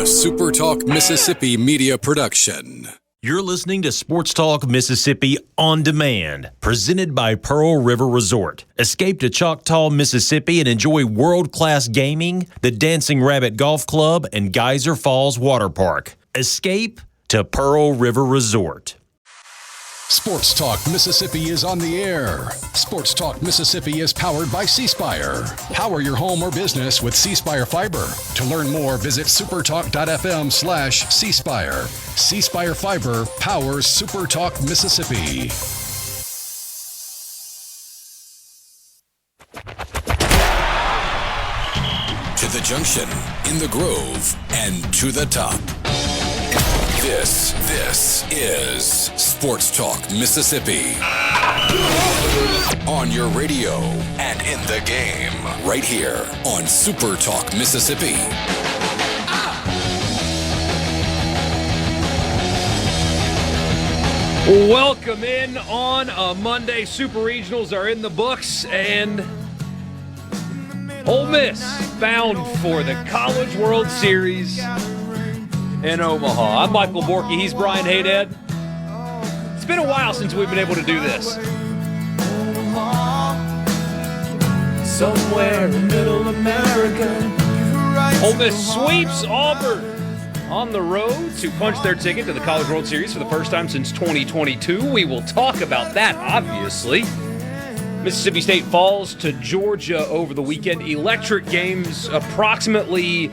SuperTalk Mississippi media production. You're listening to Sports Talk Mississippi On Demand, presented by Pearl River Resort. Escape to Choctaw, Mississippi and enjoy world-class gaming, the Dancing Rabbit Golf Club, and Geyser Falls Water Park. Escape to Pearl River Resort. Sports Talk Mississippi is on the air. Sports Talk Mississippi is powered by C-Spire. Power your home or business with C-Spire Fiber. To learn more, visit supertalk.fm/C-Spire. C-Spire Fiber powers SuperTalk Mississippi. To the junction, in the Grove, and to the top. This is Sports Talk Mississippi. On your radio and in the game, right here on Super Talk Mississippi. Welcome in on a Monday. Super Regionals are in the books, and Ole Miss bound for the College World Series in Omaha. I'm Michael Borkey. He's Brian Hadad. It's been a while since we've been able to do this. Somewhere in middle America. Ole Miss sweeps Auburn on the road to punch their ticket to the College World Series for the first time since 2022. We will talk about that, obviously. Mississippi State falls to Georgia over the weekend. Electric games, approximately.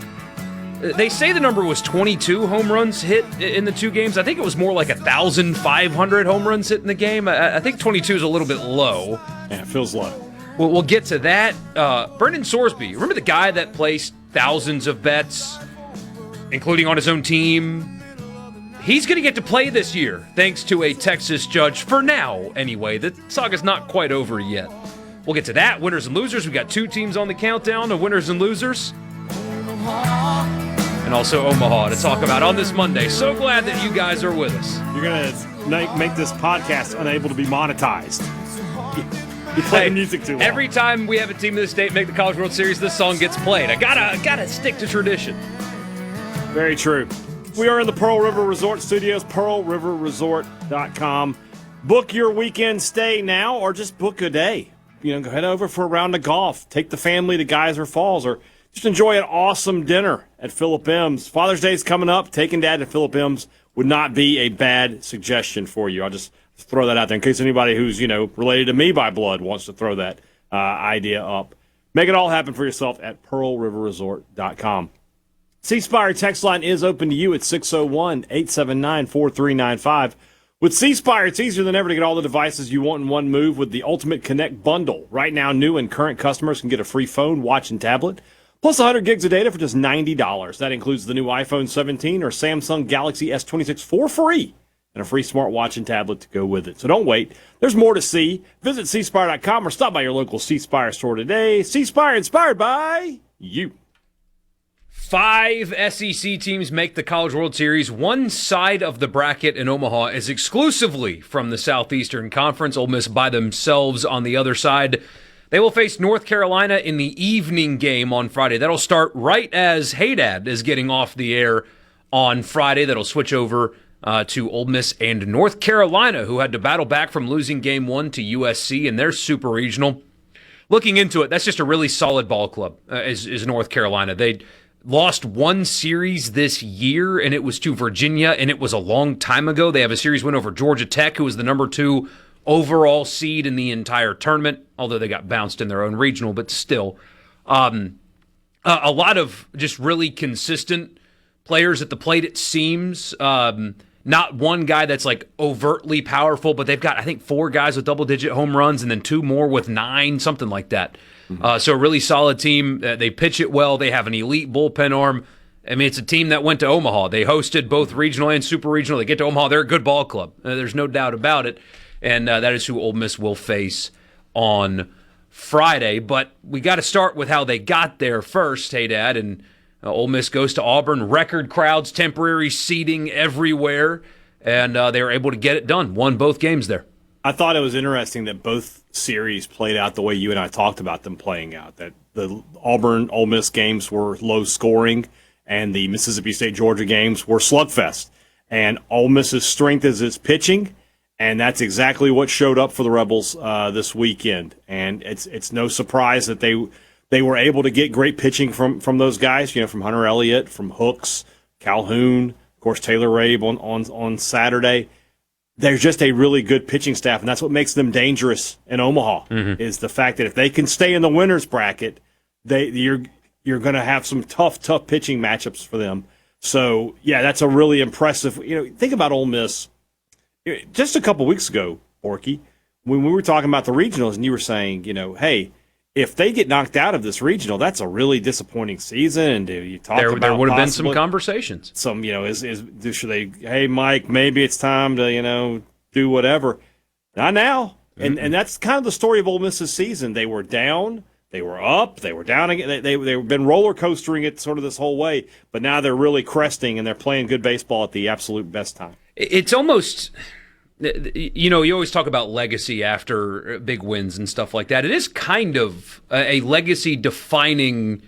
They say the number was 22 home runs hit in the two games. I think it was more like 1,500 home runs hit in the game. I think 22 is a little bit low. Yeah, it feels low. We'll get to that. Brendan Sorsby, remember the guy that placed thousands of bets, including on his own team? He's going to get to play this year, thanks to a Texas judge, for now anyway. The saga's not quite over yet. We'll get to that. Winners and losers. We've got two teams on the countdown of winners and losers. And also Omaha to talk about on this Monday. So glad that you guys are with us. You're going to make this podcast unable to be monetized. You play music too long. Every time we have a team in the state make the College World Series, this song gets played. I gotta stick to tradition. Very true. We are in the Pearl River Resort Studios, pearlriverresort.com. Book your weekend stay now or just book a day. Go head over for a round of golf. Take the family to Geyser Falls or just enjoy an awesome dinner at Philip M's. Father's Day is coming up. Taking Dad to Philip M's would not be a bad suggestion for you. I'll just throw that out there in case anybody who's, related to me by blood wants to throw that idea up. Make it all happen for yourself at pearlriverresort.com. C-Spire text line is open to you at 601-879-4395. With C-Spire, it's easier than ever to get all the devices you want in one move with the Ultimate Connect bundle. Right now, new and current customers can get a free phone, watch, and tablet, plus 100 gigs of data for just $90. That includes the new iPhone 17 or Samsung Galaxy S26 for free and a free smartwatch and tablet to go with it. So don't wait. There's more to see. Visit cspire.com or stop by your local C-Spire store today. C-Spire, inspired by you. 5 SEC teams make the College World Series. One side of the bracket in Omaha is exclusively from the Southeastern Conference. Ole Miss by themselves on the other side. They will face North Carolina in the evening game on Friday. That'll start right as Hadad is getting off the air on Friday. That'll switch over to Ole Miss and North Carolina, who had to battle back from losing Game 1 to USC in their Super Regional. Looking into it, that's just a really solid ball club, is North Carolina. They lost one series this year, and it was to Virginia, and it was a long time ago. They have a series win over Georgia Tech, who was the number 2 overall seed in the entire tournament, although they got bounced in their own regional, but still. A lot of just really consistent players at the plate, it seems. Not one guy that's like overtly powerful, but they've got, I think, 4 guys with double-digit home runs and then 2 more with 9, something like that. So a really solid team. They pitch it well. They have an elite bullpen arm. I mean, it's a team that went to Omaha. They hosted both regional and super regional. They get to Omaha. They're a good ball club. There's no doubt about it. And that is who Ole Miss will face on Friday. But we got to start with how they got there first, Hadad. And Ole Miss goes to Auburn. Record crowds, temporary seating everywhere. And they were able to get it done. Won both games there. I thought it was interesting that both series played out the way you and I talked about them playing out, that the Auburn-Ole Miss games were low scoring, and the Mississippi State-Georgia games were slugfest. And Ole Miss's strength is its pitching, and that's exactly what showed up for the Rebels this weekend. And it's no surprise that they were able to get great pitching from those guys, from Hunter Elliott, from Hooks, Calhoun, of course Taylor Rabe on Saturday. There's just a really good pitching staff, and that's what makes them dangerous in Omaha, is the fact that if they can stay in the winner's bracket, you're going to have some tough pitching matchups for them. So, yeah, that's a really impressive. Think about Ole Miss. Just a couple weeks ago, Borkey, when we were talking about the regionals, and you were saying, hey, if they get knocked out of this regional, that's a really disappointing season. And you talk about there would have been some conversations. Should they? Hey, Mike, maybe it's time to do whatever. Not now. And that's kind of the story of Ole Miss's season. They were down, they were up, they were down again. They've been roller coastering it sort of this whole way, but now they're really cresting and they're playing good baseball at the absolute best time. It's almost. You always talk about legacy after big wins and stuff like that. It is kind of a legacy-defining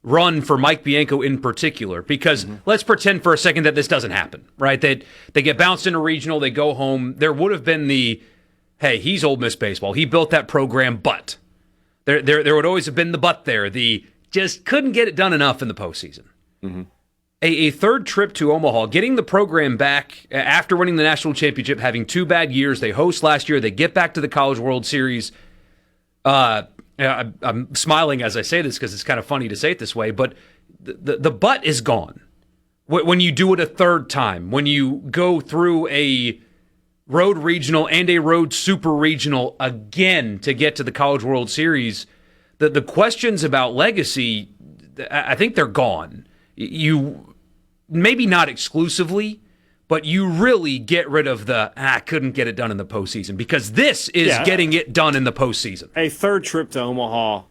run for Mike Bianco in particular, because let's pretend for a second that this doesn't happen, right? That they get bounced in a regional, they go home. There would have been hey, he's Ole Miss baseball. He built that program, but there would always have been the but there. The just couldn't get it done enough in the postseason. Mm-hmm. A third trip to Omaha, getting the program back after winning the national championship, having 2 bad years. They host last year. They get back to the College World Series. I'm smiling as I say this because it's kind of funny to say it this way, but the but is gone. When you do it a third time, when you go through a road regional and a road super regional again to get to the College World Series, the questions about legacy, I think they're gone. You maybe not exclusively, but you really get rid of couldn't get it done in the postseason, because this is getting it done in the postseason. A third trip to Omaha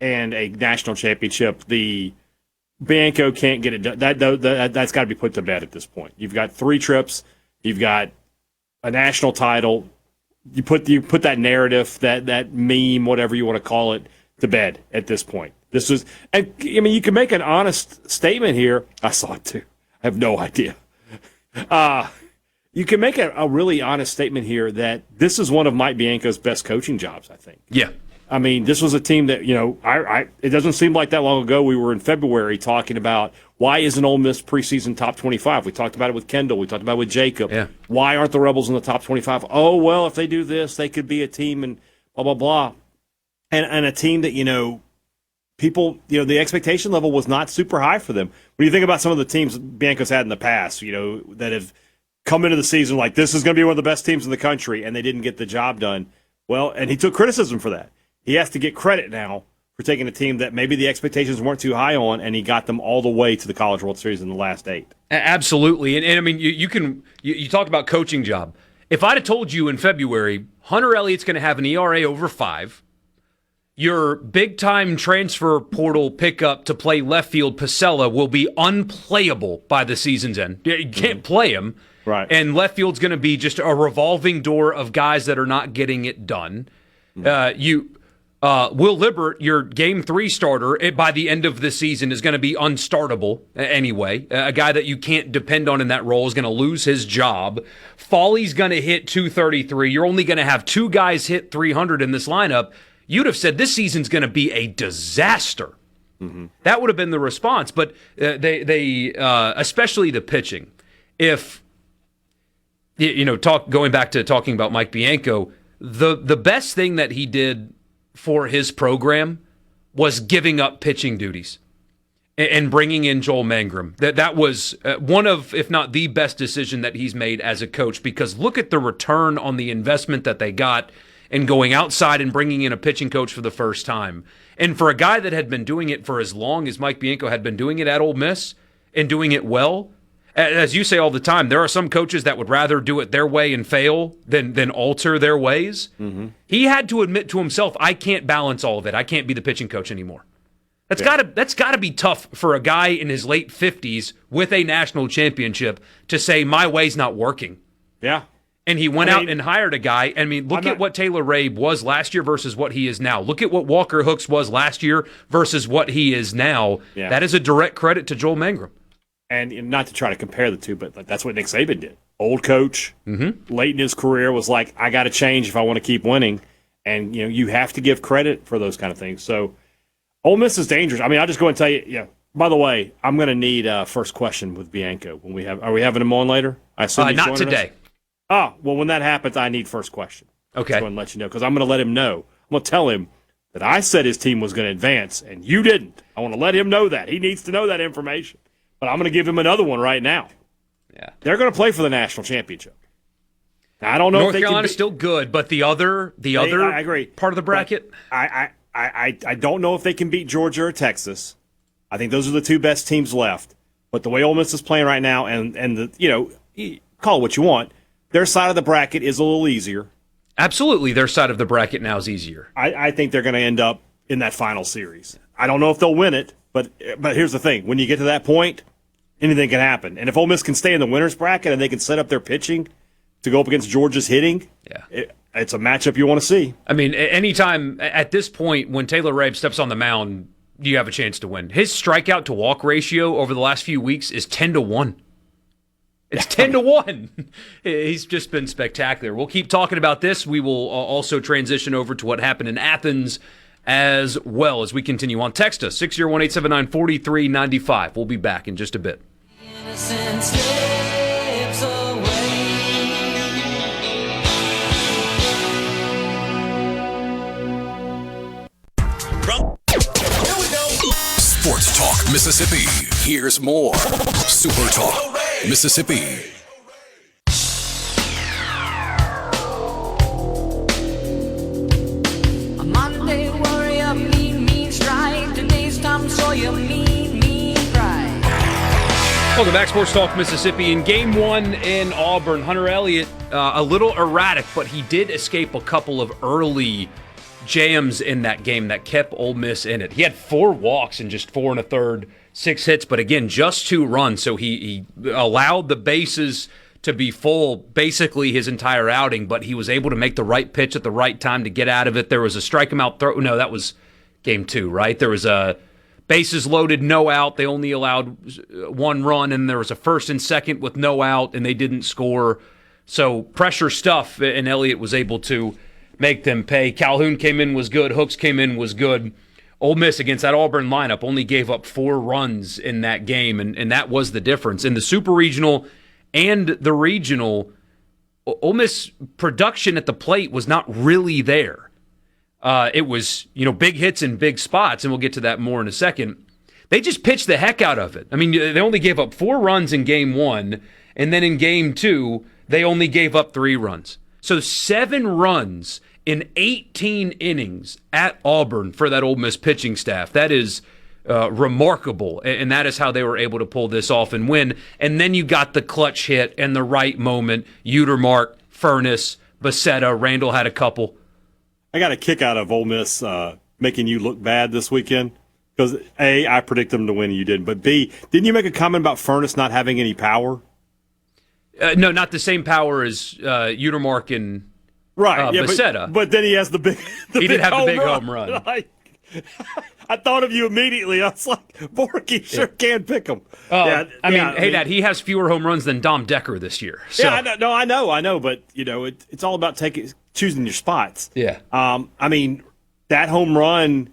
and a national championship, the Bianco can't get it done. That's got to be put to bed at this point. You've got 3 trips. You've got a national title. You put that narrative, that meme, whatever you want to call it, to bed at this point. You can make an honest statement here. I saw it too. I have no idea. You can make a really honest statement here that this is one of Mike Bianco's best coaching jobs, I think. Yeah. I mean, this was a team that, it doesn't seem like that long ago we were in February talking about why isn't Ole Miss preseason top 25? We talked about it with Kendall. We talked about it with Jacob. Yeah. Why aren't the Rebels in the top 25? Oh, well, if they do this, they could be a team and blah, blah, blah. And a team that, people, the expectation level was not super high for them. When you think about some of the teams Bianco's had in the past, that have come into the season like this is going to be one of the best teams in the country, and they didn't get the job done. Well, and he took criticism for that. He has to get credit now for taking a team that maybe the expectations weren't too high on, and he got them all the way to the College World Series in the last 8. Absolutely. And I mean, you talked about coaching job. If I'd have told you in February, Hunter Elliott's going to have an ERA over 5, your big-time transfer portal pickup to play left field, Pasella, will be unplayable by the season's end. You can't play him. Right. And left field's going to be just a revolving door of guys that are not getting it done. Will Libbert, your Game 3 starter, by the end of the season is going to be unstartable anyway. A guy that you can't depend on in that role is going to lose his job. Foley's going to hit 233. You're only going to have 2 guys hit 300 in this lineup. You'd have said this season's going to be a disaster. Mm-hmm. That would have been the response. But they especially the pitching. If, going back to talking about Mike Bianco, the best thing that he did for his program was giving up pitching duties and bringing in Joel Mangrum. That was one of, if not the best decision that he's made as a coach, because look at the return on the investment that they got in going outside and bringing in a pitching coach for the first time. And for a guy that had been doing it for as long as Mike Bianco had been doing it at Ole Miss and doing it well, as you say all the time, there are some coaches that would rather do it their way and fail than alter their ways. Mm-hmm. He had to admit to himself, I can't balance all of it. I can't be the pitching coach anymore. That's got to be tough for a guy in his late 50s with a national championship to say, my way's not working. Yeah. And he went out and hired a guy. I mean, look at what Taylor Rabe was last year versus what he is now. Look at what Walker Hooks was last year versus what he is now. Yeah. That is a direct credit to Joel Mangrum. And not to try to compare the two, but that's what Nick Saban did. Old coach, late in his career, was like, I got to change if I want to keep winning. And, you have to give credit for those kind of things. So Ole Miss is dangerous. I mean, I'll just go and tell you, by the way, I'm going to need first question with Bianco. Are we having him on later? I assume not today. Us? Oh, well, when that happens, I need first question. Okay. I'm going to let you know because I'm going to let him know. I'm going to tell him that I said his team was going to advance, and you didn't. I want to let him know that. He needs to know that information. But I'm going to give him another one right now. Yeah. They're going to play for the national championship. Now, I don't know North if they Carolina's can still good, but the other I agree. Part of the bracket? I don't know if they can beat Georgia or Texas. I think those are the two best teams left. But the way Ole Miss is playing right now, and call it what you want, their side of the bracket is a little easier. Absolutely, their side of the bracket now is easier. I think they're going to end up in that final series. I don't know if they'll win it, but here's the thing. When you get to that point, anything can happen. And if Ole Miss can stay in the winner's bracket and they can set up their pitching to go up against Georgia's hitting, it's a matchup you want to see. I mean, anytime at this point when Taylor Rabe steps on the mound, you have a chance to win. His strikeout to walk ratio over the last few weeks is 10-1. It's 10-1. He's just been spectacular. We'll keep talking about this. We will also transition over to what happened in Athens as well as we continue on. Text us, 601-879-4395. We'll be back in just a bit. Sports Talk Mississippi. Here's more. Super Talk Mississippi. A Monday warrior, mean strike. Today's Tom Sawyer, mean pride. Welcome back, Sports Talk Mississippi. In Game 1 in Auburn, Hunter Elliott, a little erratic, but he did escape a couple of early jams in that game that kept Ole Miss in it. He had 4 walks in just 4 1/3, 6 hits, but again, just 2 runs. So he allowed the bases to be full basically his entire outing, but he was able to make the right pitch at the right time to get out of it. There was a strike him out throw. No, that was Game 2, right? There was a bases loaded, no out. They only allowed 1 run, and there was a first and second with no out, and they didn't score. So pressure stuff, and Elliott was able to make them pay. Calhoun came in, was good. Hooks came in, was good. Ole Miss against that Auburn lineup only gave up 4 runs in that game, and that was the difference. In the Super Regional and the Regional, Ole Miss production at the plate was not really there. It was, big hits in big spots, and we'll get to that more in a second. They just pitched the heck out of it. I mean, they only gave up 4 runs in Game 1, and then in Game 2, they only gave up 3 runs. So 7 runs in 18 innings at Auburn for that Ole Miss pitching staff. That is remarkable, and that is how they were able to pull this off and win. And then you got the clutch hit and the right moment. Utermark, Furness, Becerra, Randall had a couple. I got a kick out of Ole Miss making you look bad this weekend because, A, I predicted them to win and you didn't. But, B, didn't you make a comment about Furness not having any power? No, not the same power as Utermark and Becerra. But then he has the big he did have the big home run. I thought of you immediately. I was like, Borkey sure can pick him. Dad, he has fewer home runs than Dom Decker this year. So. Yeah, I know. But, it's all about choosing your spots. Yeah. That home run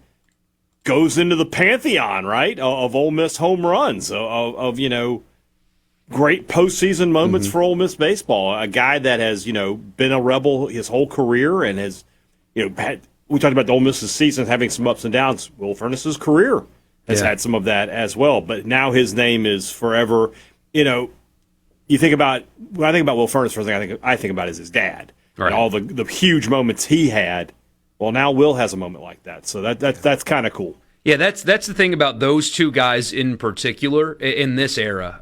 goes into the pantheon, right, of Ole Miss home runs, of great postseason moments for Ole Miss baseball. A guy that has, been a Rebel his whole career and has, we talked about the Ole Miss's season having some ups and downs. Will Furness's career has had some of that as well. But now his name is forever. You think about, when I think about Will Furness, first thing I think about is his dad. Right. And all the huge moments he had. Well, now Will has a moment like that. So that's kind of cool. Yeah, that's the thing about those two guys in particular in this era.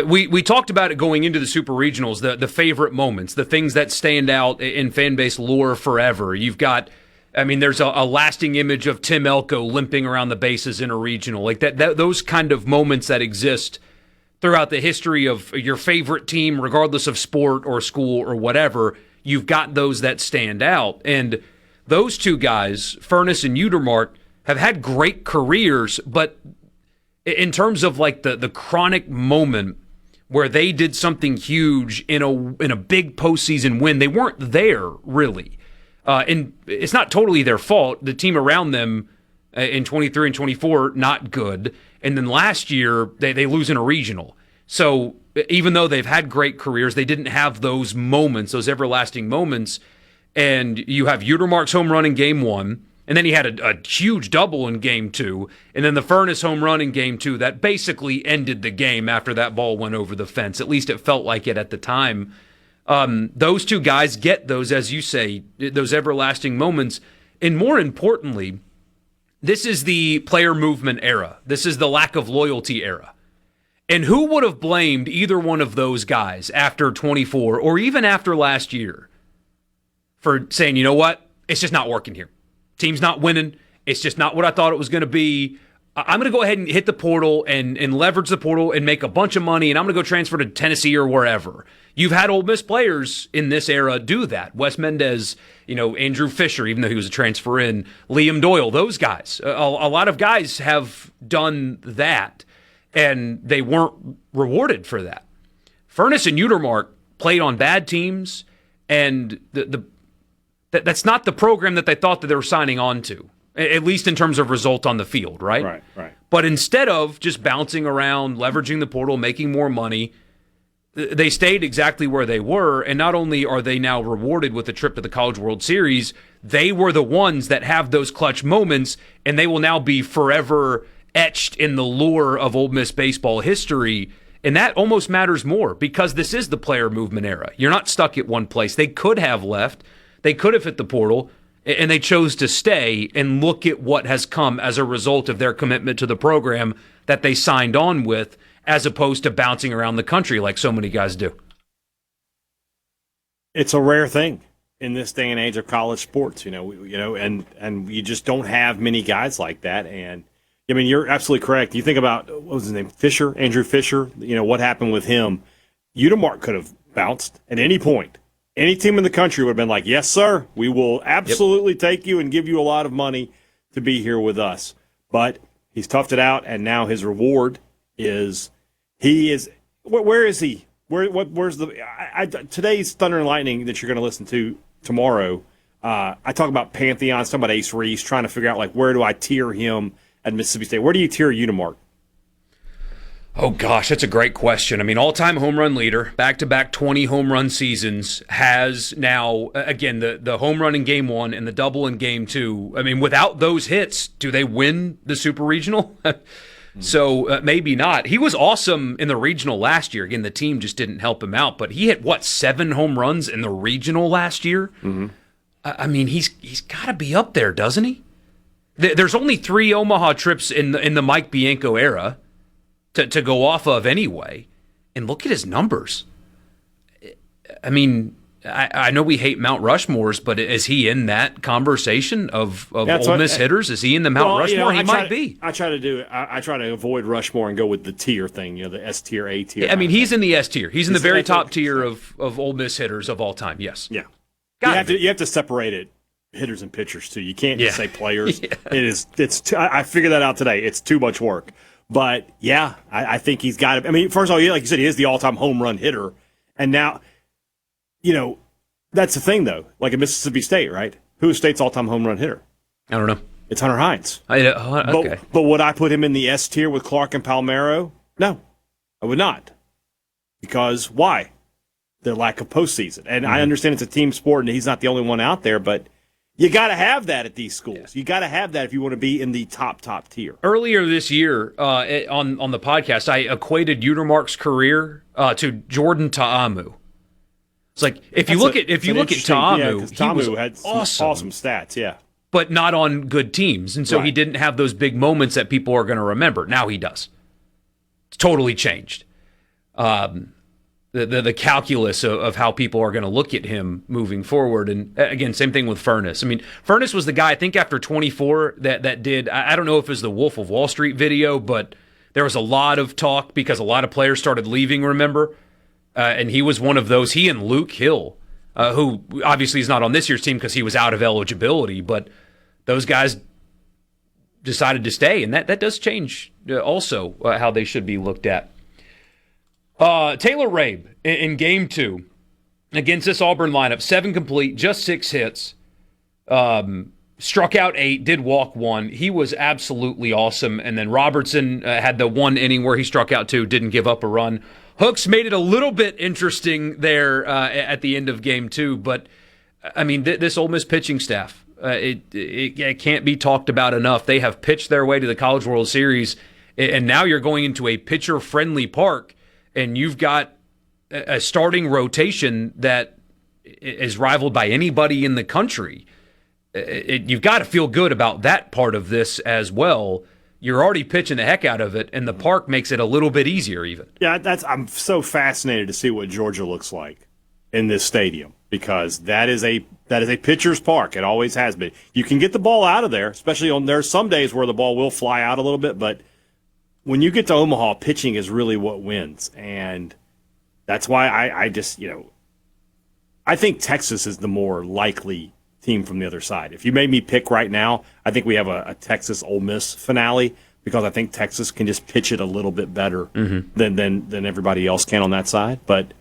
We talked about it going into the Super Regionals, the favorite moments, the things that stand out in fan base lore forever. You've got, there's a lasting image of Tim Elko limping around the bases in a regional. Like that those kind of moments that exist throughout the history of your favorite team, regardless of sport or school or whatever, you've got those that stand out. And those two guys, Furness and Utermark, have had great careers, but in terms of like the chronic moment where they did something huge in a big postseason win, they weren't there really. And it's not totally their fault. The team around them in 23 and 24, not good. And then last year, they lose in a regional. So even though they've had great careers, they didn't have those moments, those everlasting moments. And you have Utermark's home run in game 1, and then he had a huge double in game 2, and then the Furness home run in game 2 that basically ended the game after that ball went over the fence. At least it felt like it at the time. Those two guys get those, as you say, those everlasting moments. And more importantly, this is the player movement era. This is the lack of loyalty era. And who would have blamed either one of those guys after 24 or even after last year for saying, you know what, it's just not working here. Team's not winning. It's just not what I thought it was going to be. I'm going to go ahead and hit the portal and leverage the portal and make a bunch of money, and I'm going to go transfer to Tennessee or wherever. You've had Ole Miss players in this era do that. Wes Mendez, Andrew Fisher, even though he was a transfer in, Liam Doyle, those guys. A lot of guys have done that, and they weren't rewarded for that. Furness and Utermark played on bad teams, and that's not the program that they thought that they were signing on to, at least in terms of result on the field, right? Right. But instead of just bouncing around, leveraging the portal, making more money, they stayed exactly where they were, and not only are they now rewarded with a trip to the College World Series, they were the ones that have those clutch moments, and they will now be forever etched in the lore of Ole Miss baseball history. And that almost matters more because this is the player movement era. You're not stuck at one place. They could have left. They could have hit the portal, and they chose to stay, and look at what has come as a result of their commitment to the program that they signed on with, as opposed to bouncing around the country like so many guys do. It's a rare thing in this day and age of college sports, and you just don't have many guys like that. And I mean, you're absolutely correct. You think about, what was his name, Andrew Fisher, what happened with him. Utermark could have bounced at any point. Any team in the country would have been like, yes, sir, we will absolutely take you and give you a lot of money to be here with us. But he's toughed it out, and now his reward is where is he? Where's today's Thunder and Lightning that you're going to listen to tomorrow? I talk about Pantheons, talking about Ace Reese, trying to figure out, where do I tier him at Mississippi State? Where do you tier Utermark? Oh, gosh, that's a great question. I mean, all-time home run leader, back-to-back 20 home run seasons, has now, again, the home run in Game 1 and the double in Game 2. I mean, without those hits, do they win the Super Regional? So maybe not. He was awesome in the regional last year. Again, the team just didn't help him out. But he hit, 7 home runs in the regional last year? Mm-hmm. I mean, he's got to be up there, doesn't he? There's only 3 Omaha trips in the Mike Bianco era to go off of anyway. And look at his numbers. I mean, I know we hate Mount Rushmores, but is he in that conversation of Ole Miss hitters? Is he in the Mount Rushmore? He might be. I try to do it. I try to avoid Rushmore and go with the tier thing, the S tier, A tier. I mean, he's in the S tier. He's in the very top tier of Ole Miss hitters of all time, yes. Yeah. You have to separate it, hitters and pitchers, too. You can't just say players. Yeah. I figured that out today. It's too much work. But, yeah, I think he's got it. I mean, first of all, like you said, he is the all-time home run hitter. And now, that's the thing, though. Like at Mississippi State, right? Who's State's all-time home run hitter? I don't know. It's Hunter Hines. Okay. But would I put him in the S tier with Clark and Palmeiro? No, I would not. Because why? The lack of postseason. And I understand it's a team sport and he's not the only one out there, but you got to have that at these schools. Yeah. You got to have that if you want to be in the top tier. Earlier this year on the podcast, I equated Utermark's career to Jordan Ta'amu. It's like if you look at Ta'amu, he was had awesome stats, yeah, but not on good teams, and so he didn't have those big moments that people are going to remember. Now he does. It's totally changed. The calculus of how people are going to look at him moving forward. And again, same thing with Furness. I mean, Furness was the guy, I think after 24 that did, I don't know if it was the Wolf of Wall Street video, but There was a lot of talk because a lot of players started leaving, remember? And he was one of those. He and Luke Hill, who obviously is not on this year's team because he was out of eligibility, but those guys decided to stay, and that does change also how they should be looked at. Taylor Rabe in Game 2 against this Auburn lineup, 7 complete, just 6 hits, struck out 8, did walk 1. He was absolutely awesome. And then Robertson had the 1 inning where he struck out 2, didn't give up a run. Hooks made it a little bit interesting there at the end of Game 2, but I mean, this Ole Miss pitching staff, it can't be talked about enough. They have pitched their way to the College World Series, and now you're going into a pitcher-friendly park, and you've got a starting rotation that is rivaled by anybody in the country. You've got to feel good about that part of this as well. You're already pitching the heck out of it, and the park makes it a little bit easier even. Yeah, I'm so fascinated to see what Georgia looks like in this stadium, because that is a pitcher's park. It always has been. You can get the ball out of there, especially on there's some days where the ball will fly out a little bit, but when you get to Omaha, pitching is really what wins. And that's why I just, I think Texas is the more likely team from the other side. If you made me pick right now, I think we have a Texas Ole Miss finale, because I think Texas can just pitch it a little bit better than everybody else can on that side. But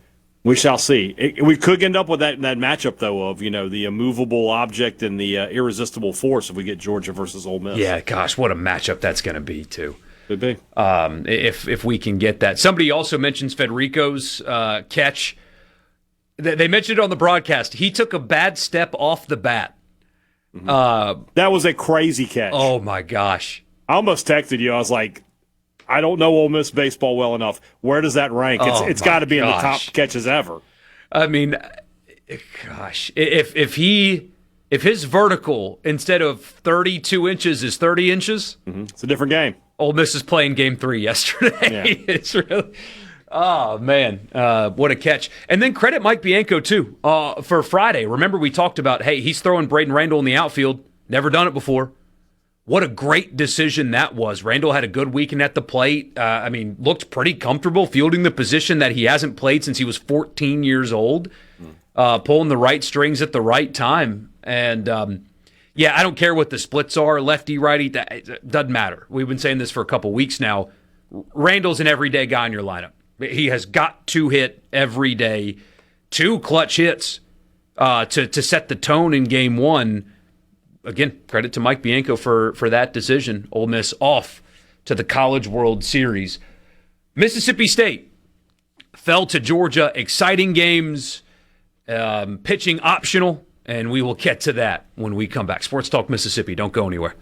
we shall see. We could end up with that matchup, though, of the immovable object and the irresistible force if we get Georgia versus Ole Miss. Yeah, gosh, what a matchup that's going to be, too. Could be. If we can get that. Somebody also mentions Federico's catch. They mentioned it on the broadcast. He took a bad step off the bat. That was a crazy catch. Oh, my gosh. I almost texted you. I was like, I don't know Ole Miss baseball well enough. Where does that rank? It's got to be in the top catches ever. I mean, gosh, if his vertical instead of 32 inches is 30 inches, it's a different game. Ole Miss is playing Game 3 yesterday. Yeah. It's really, oh man, what a catch! And then credit Mike Bianco too for Friday. Remember we talked about, hey, he's throwing Braden Randall in the outfield. Never done it before. What a great decision that was. Randall had a good weekend at the plate. Looked pretty comfortable fielding the position that he hasn't played since he was 14 years old. Pulling the right strings at the right time. And, I don't care what the splits are, lefty, righty, that doesn't matter. We've been saying this for a couple weeks now. Randall's an everyday guy in your lineup. He has got to hit every day. 2 clutch hits to set the tone in Game 1. Again, credit to Mike Bianco for that decision. Ole Miss off to the College World Series. Mississippi State fell to Georgia. Exciting games, pitching optional, and we will get to that when we come back. Sports Talk Mississippi. Don't go anywhere.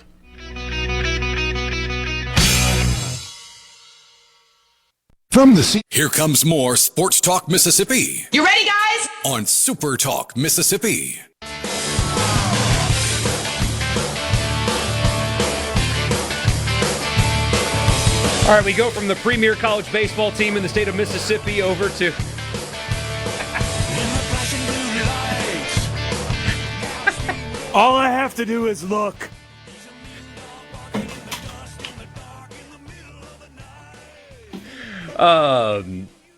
Here comes more Sports Talk Mississippi You ready, guys? on Super Talk Mississippi. All right, we go from the premier college baseball team in the state of Mississippi over to All I have to do is look.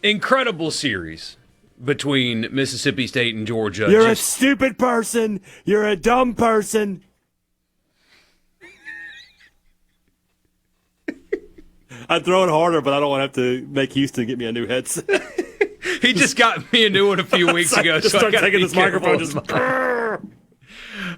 incredible series between Mississippi State and Georgia. You're a stupid person. You're a dumb person. I'd throw it harder, but I don't want to have to make Houston get me a new headset. He just got me a new one a few weeks ago. Just so start I gotta taking be this microphone. Just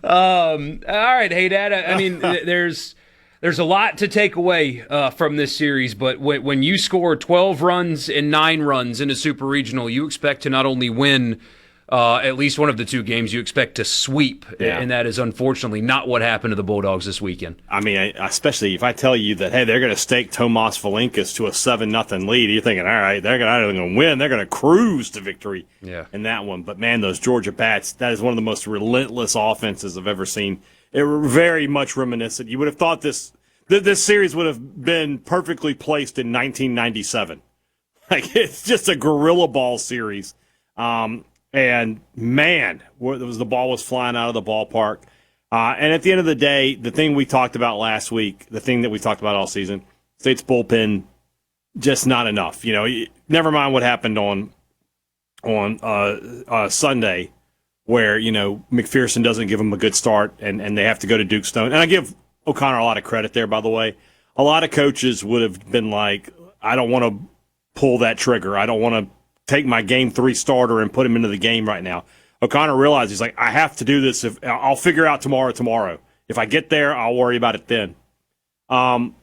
all right, hey, Dad. I mean, there's a lot to take away from this series, but when you score 12 runs and 9 runs in a super regional, you expect to not only win at least one of the 2 games, you expect to sweep, and that is unfortunately not what happened to the Bulldogs this weekend. I mean, especially if I tell you that, hey, they're going to stake Tomas Valinkas to a 7-0 lead, you're thinking, all right, they're not only going to win, they're going to cruise to victory in that one. But, man, those Georgia bats, that is one of the most relentless offenses I've ever seen. It very much reminiscent. You would have thought this series would have been perfectly placed in 1997. Like, it's just a gorilla ball series. And, man, the ball was flying out of the ballpark. And at the end of the day, the thing we talked about last week, the thing that we talked about all season, State's bullpen just not enough. Never mind what happened on Sunday, where McPherson doesn't give them a good start, and they have to go to Duke Stone. And I give O'Connor a lot of credit there, by the way. A lot of coaches would have been like, I don't want to pull that trigger. I don't want to take my game 3 starter and put him into the game right now. O'Connor realized, he's like, I have to do this. I'll figure out tomorrow. If I get there, I'll worry about it then. But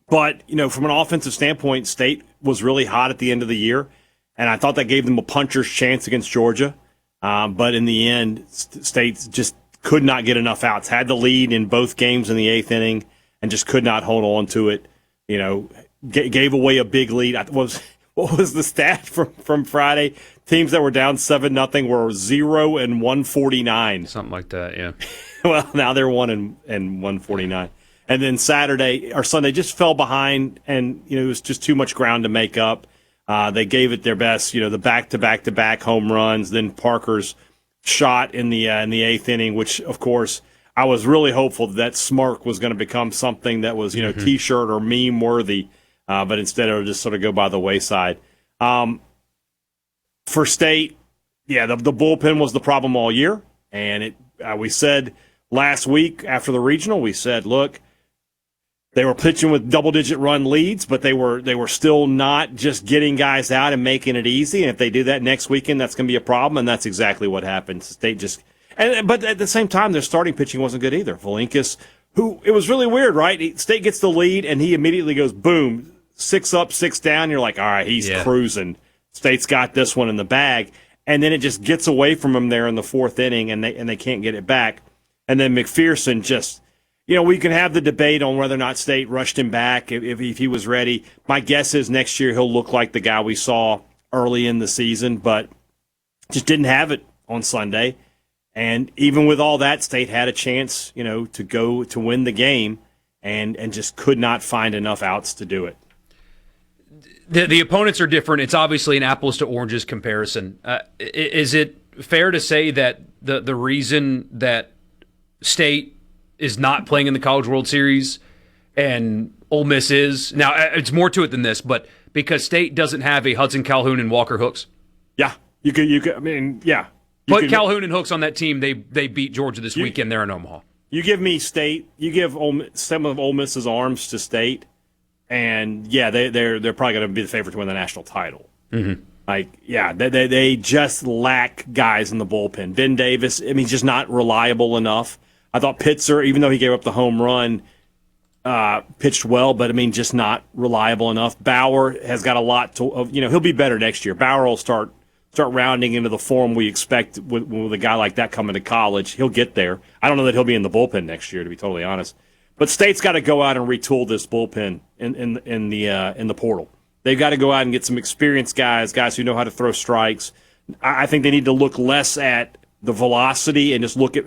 from an offensive standpoint, State was really hot at the end of the year, and I thought that gave them a puncher's chance against Georgia. But in the end, State just could not get enough outs. Had the lead in both games in the 8th inning and just could not hold on to it. Gave away a big lead. What was the stat from Friday? Teams that were down 7-0 were 0-149. Something like that, yeah. Well, now they're 1-149. And then Sunday just fell behind, and it was just too much ground to make up. They gave it their best, the back-to-back home runs. Then Parker's shot in the 8th inning, which of course I was really hopeful that smirk was going to become something that was T-shirt or meme worthy, but instead it would just sort of go by the wayside. For State, the bullpen was the problem all year, and we said last week after the regional, we said, look, they were pitching with double-digit run leads, but they were still not just getting guys out and making it easy. And if they do that next weekend, that's going to be a problem, and that's exactly what happened. State but at the same time, their starting pitching wasn't good either. Volinkis, it was really weird, right? State gets the lead, and he immediately goes, boom, 6 up, 6 down. You're like, all right, he's cruising. State's got this one in the bag. And then it just gets away from him there in the 4th inning, and they can't get it back. And then McPherson just – we can have the debate on whether or not State rushed him back if he was ready. My guess is next year he'll look like the guy we saw early in the season, but just didn't have it on Sunday. And even with all that, State had a chance, to go to win the game and just could not find enough outs to do it. The opponents are different. It's obviously an apples to oranges comparison. Is it fair to say that the reason that State is not playing in the College World Series and Ole Miss is? Now, it's more to it than this, but because State doesn't have a Hudson Calhoun and Walker Hooks. Yeah, you could. I mean, yeah. Put Calhoun and Hooks on that team. They beat Georgia this weekend. They're in Omaha. You give me State. You give some of Ole Miss's arms to State, and they're probably going to be the favorite to win the national title. Mm-hmm. They just lack guys in the bullpen. Ben Davis, he's just not reliable enough. I thought Pitzer, even though he gave up the home run, pitched well, but just not reliable enough. Bauer has got a lot to. He'll be better next year. Bauer will start rounding into the form we expect with a guy like that coming to college. He'll get there. I don't know that he'll be in the bullpen next year, to be totally honest. But State's got to go out and retool this bullpen in the portal. They've got to go out and get some experienced guys who know how to throw strikes. I think they need to look less at the velocity and just look at.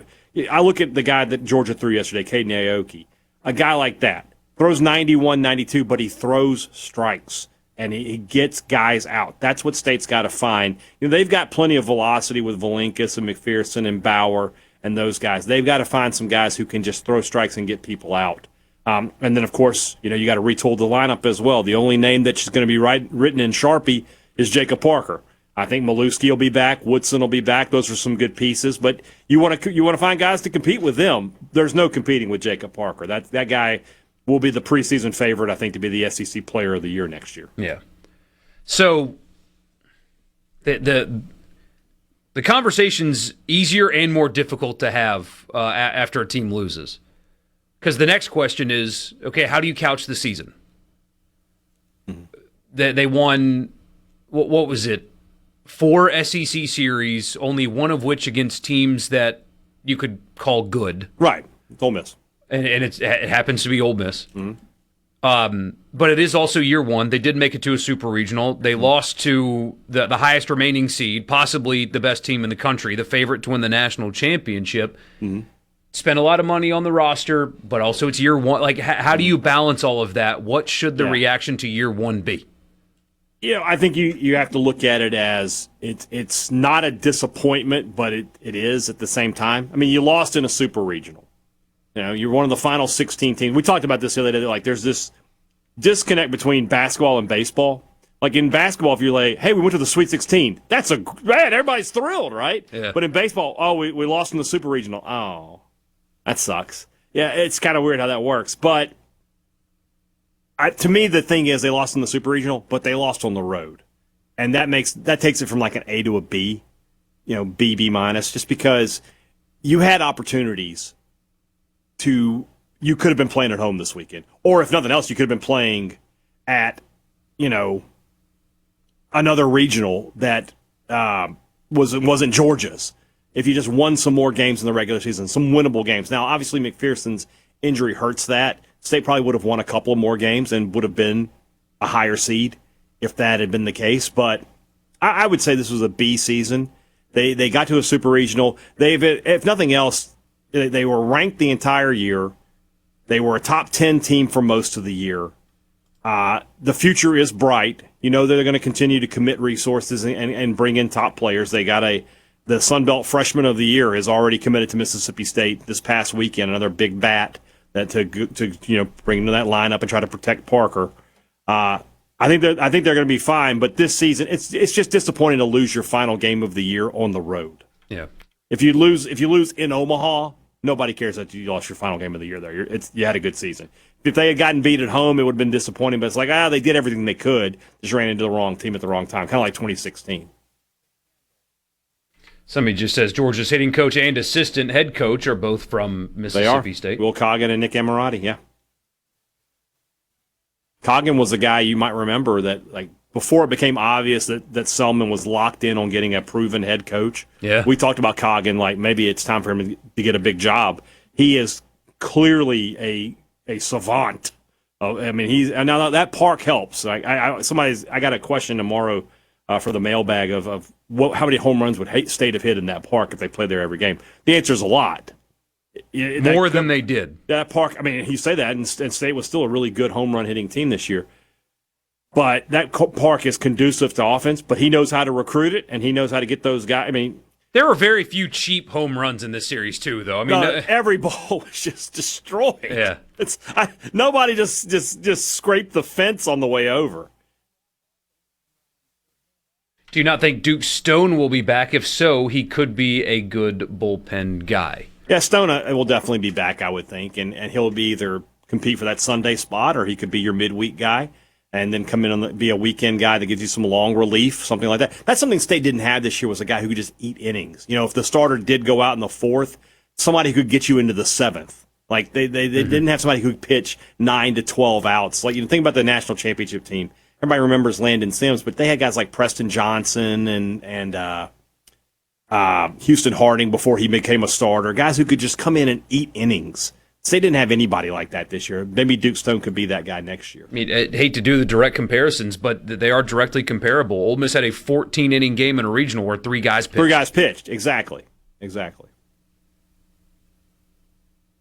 I look at the guy that Georgia threw yesterday, Caden Aoki. A guy like that throws 91, 92, but he throws strikes, and he gets guys out. That's what State's got to find. They've got plenty of velocity with Volinkis and McPherson and Bauer and those guys. They've got to find some guys who can just throw strikes and get people out. And then, of course, you got to retool the lineup as well. The only name that's going to be written in Sharpie is Jacob Parker. I think Maluski will be back. Woodson will be back. Those are some good pieces. But you want to find guys to compete with them. There's no competing with Jacob Parker. That guy will be the preseason favorite, I think, to be the SEC Player of the Year next year. Yeah. So the conversation's easier and more difficult to have after a team loses. Because the next question is, okay, how do you couch the season? Mm-hmm. They won, what was it? 4 SEC series, only one of which against teams that you could call good. Right, it's Ole Miss. And it happens to be Ole Miss. Mm-hmm. But it is also year one. They did make it to a super regional. They lost to the highest remaining seed, possibly the best team in the country, the favorite to win the national championship. Mm-hmm. Spent a lot of money on the roster, but also it's year one. Like, how do you balance all of that? What should the reaction to year one be? I think you have to look at it as it's not a disappointment, but it is at the same time. You lost in a super regional. You're one of the final 16 teams. We talked about this the other day. Like, there's this disconnect between basketball and baseball. Like in basketball, if you're like, hey, we went to the Sweet 16, that's man, everybody's thrilled, right? Yeah. But in baseball, we lost in the Super Regional. Oh, that sucks. Yeah, it's kind of weird how that works. But to me, the thing is they lost in the Super Regional, but they lost on the road. And that takes it from like an A to a B, B minus, just because you had opportunities you could have been playing at home this weekend. Or if nothing else, you could have been playing at, another regional that wasn't Georgia's. If you just won some more games in the regular season, some winnable games. Now, obviously, McPherson's injury hurts that. State probably would have won a couple of more games and would have been a higher seed if that had been the case. But I would say this was a B season. They got to a super regional. If nothing else, they were ranked the entire year. They were a top 10 team for most of the year. The future is bright. They're going to continue to commit resources and bring in top players. They got the Sun Belt Freshman of the Year has already committed to Mississippi State this past weekend. Another big bat that to bring into that lineup and try to protect Parker. I think they're going to be fine. But this season, it's just disappointing to lose your final game of the year on the road. Yeah. If you lose in Omaha, nobody cares that you lost your final game of the year there. You had a good season. If they had gotten beat at home, it would have been disappointing. But it's like, they did everything they could. Just ran into the wrong team at the wrong time, kind of like 2016. Somebody just says Georgia's hitting coach and assistant head coach are both from Mississippi State. Will Coggin and Nick Emirati, yeah. Coggin was the guy you might remember that, like, before it became obvious that Selman was locked in on getting a proven head coach. Yeah. We talked about Coggin, like maybe it's time for him to get a big job. He is clearly a savant. Now that park helps. I got a question tomorrow for the mailbag of how many home runs would State have hit in that park if they played there every game? The answer is a lot. More than they did. That park, you say that, and State was still a really good home run hitting team this year. But that park is conducive to offense, but he knows how to recruit it, and he knows how to get those guys. There were very few cheap home runs in this series, too, though. Every ball was just destroyed. Yeah. Nobody just scraped the fence on the way over. Do you not think Duke Stone will be back? If so, he could be a good bullpen guy. Yeah, Stone will definitely be back, I would think, and he'll be either compete for that Sunday spot or he could be your midweek guy and then come in be a weekend guy that gives you some long relief, something like that. That's something State didn't have this year, was a guy who could just eat innings. If the starter did go out in the fourth, somebody who could get you into the seventh. Like they didn't have somebody who could pitch 9 to 12 outs. Like, think about the national championship team. Everybody remembers Landon Sims, but they had guys like Preston Johnson and Houston Harding before he became a starter, guys who could just come in and eat innings. They didn't have anybody like that this year. Maybe Duke Stone could be that guy next year. I hate to do the direct comparisons, but they are directly comparable. Ole Miss had a 14-inning game in a regional where 3 guys pitched. 3 guys pitched, exactly.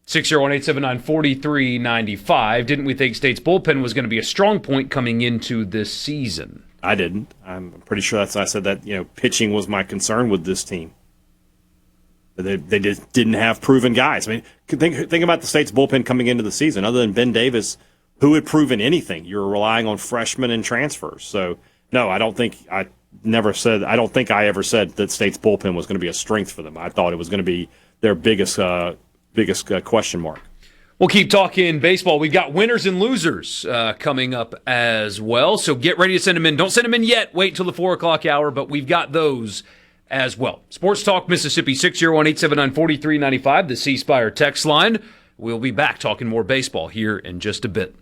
601-879-4395. Didn't we think State's bullpen was going to be a strong point coming into this season? I didn't. I'm pretty sure I said that, pitching was my concern with this team. They just didn't have proven guys. Think about the State's bullpen coming into the season. Other than Ben Davis, who had proven anything? You were relying on freshmen and transfers. So, no, I don't think I ever said that State's bullpen was going to be a strength for them. I thought it was going to be their biggest question mark. We'll keep talking baseball. We've got winners and losers coming up as well. So get ready to send them in. Don't send them in yet. Wait till the 4 o'clock hour, but we've got those as well. Sports Talk Mississippi, 601-879-4395, the C Spire text line. We'll be back talking more baseball here in just a bit.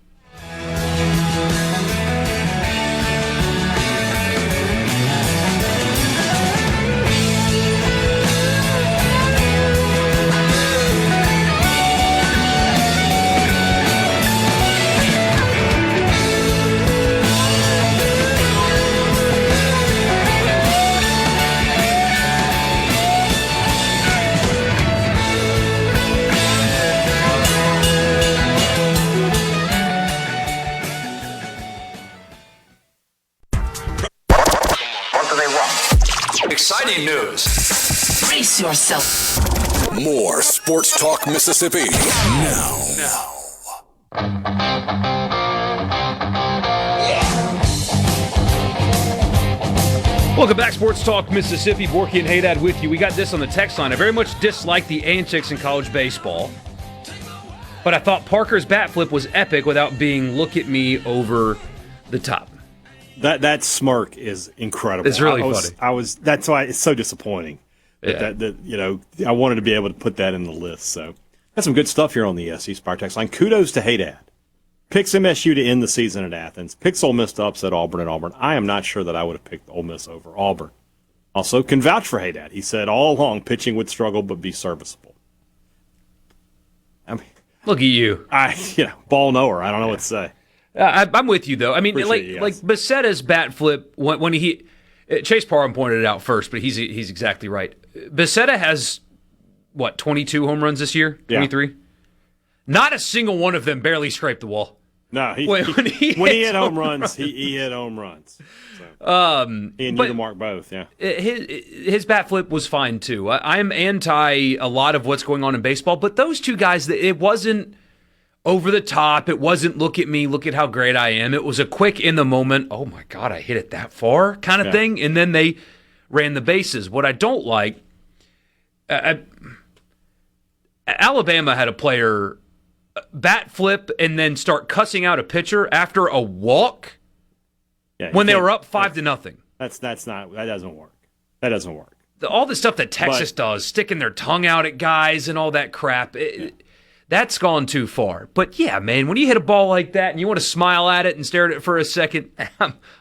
Exciting news. Brace yourself. More Sports Talk Mississippi now. Welcome back, Sports Talk Mississippi. Borkey and Hadad with you. We got this on the text line. I very much dislike the antics in college baseball, but I thought Parker's bat flip was epic without being look at me over the top. That smirk is incredible. It's really funny. That's why it's so disappointing. Yeah. That I wanted to be able to put that in the list. So that's some good stuff here on the SC Spire text line. Kudos to Hadad. Picks MSU to end the season at Athens. Picks Ole Miss to upset Auburn at Auburn. I am not sure that I would have picked Ole Miss over Auburn. Also, can vouch for Hadad. He said all along pitching would struggle but be serviceable. I mean, look at you. Ball knower. I don't know what to say. I'm with you, though. I mean, Appreciate like Bessetta's bat flip, when he Chase Parham pointed it out first, but he's exactly right. Besetta has, 22 home runs this year? 23? Yeah. Not a single one of them barely scraped the wall. No, when he hit home runs, he hit home runs. So, he and Mark both, yeah. His bat flip was fine, too. I'm anti a lot of what's going on in baseball, but those two guys, it wasn't over the top. It wasn't look at me, look at how great I am. It was a quick in the moment, oh my God, I hit it that far kind of thing, and then they ran the bases. What I don't like, Alabama had a player bat flip and then start cussing out a pitcher after a walk when they were up 5-0. That doesn't work. That doesn't work. All the stuff that Texas does, sticking their tongue out at guys and all that crap, that's gone too far. But yeah, man, when you hit a ball like that and you want to smile at it and stare at it for a second,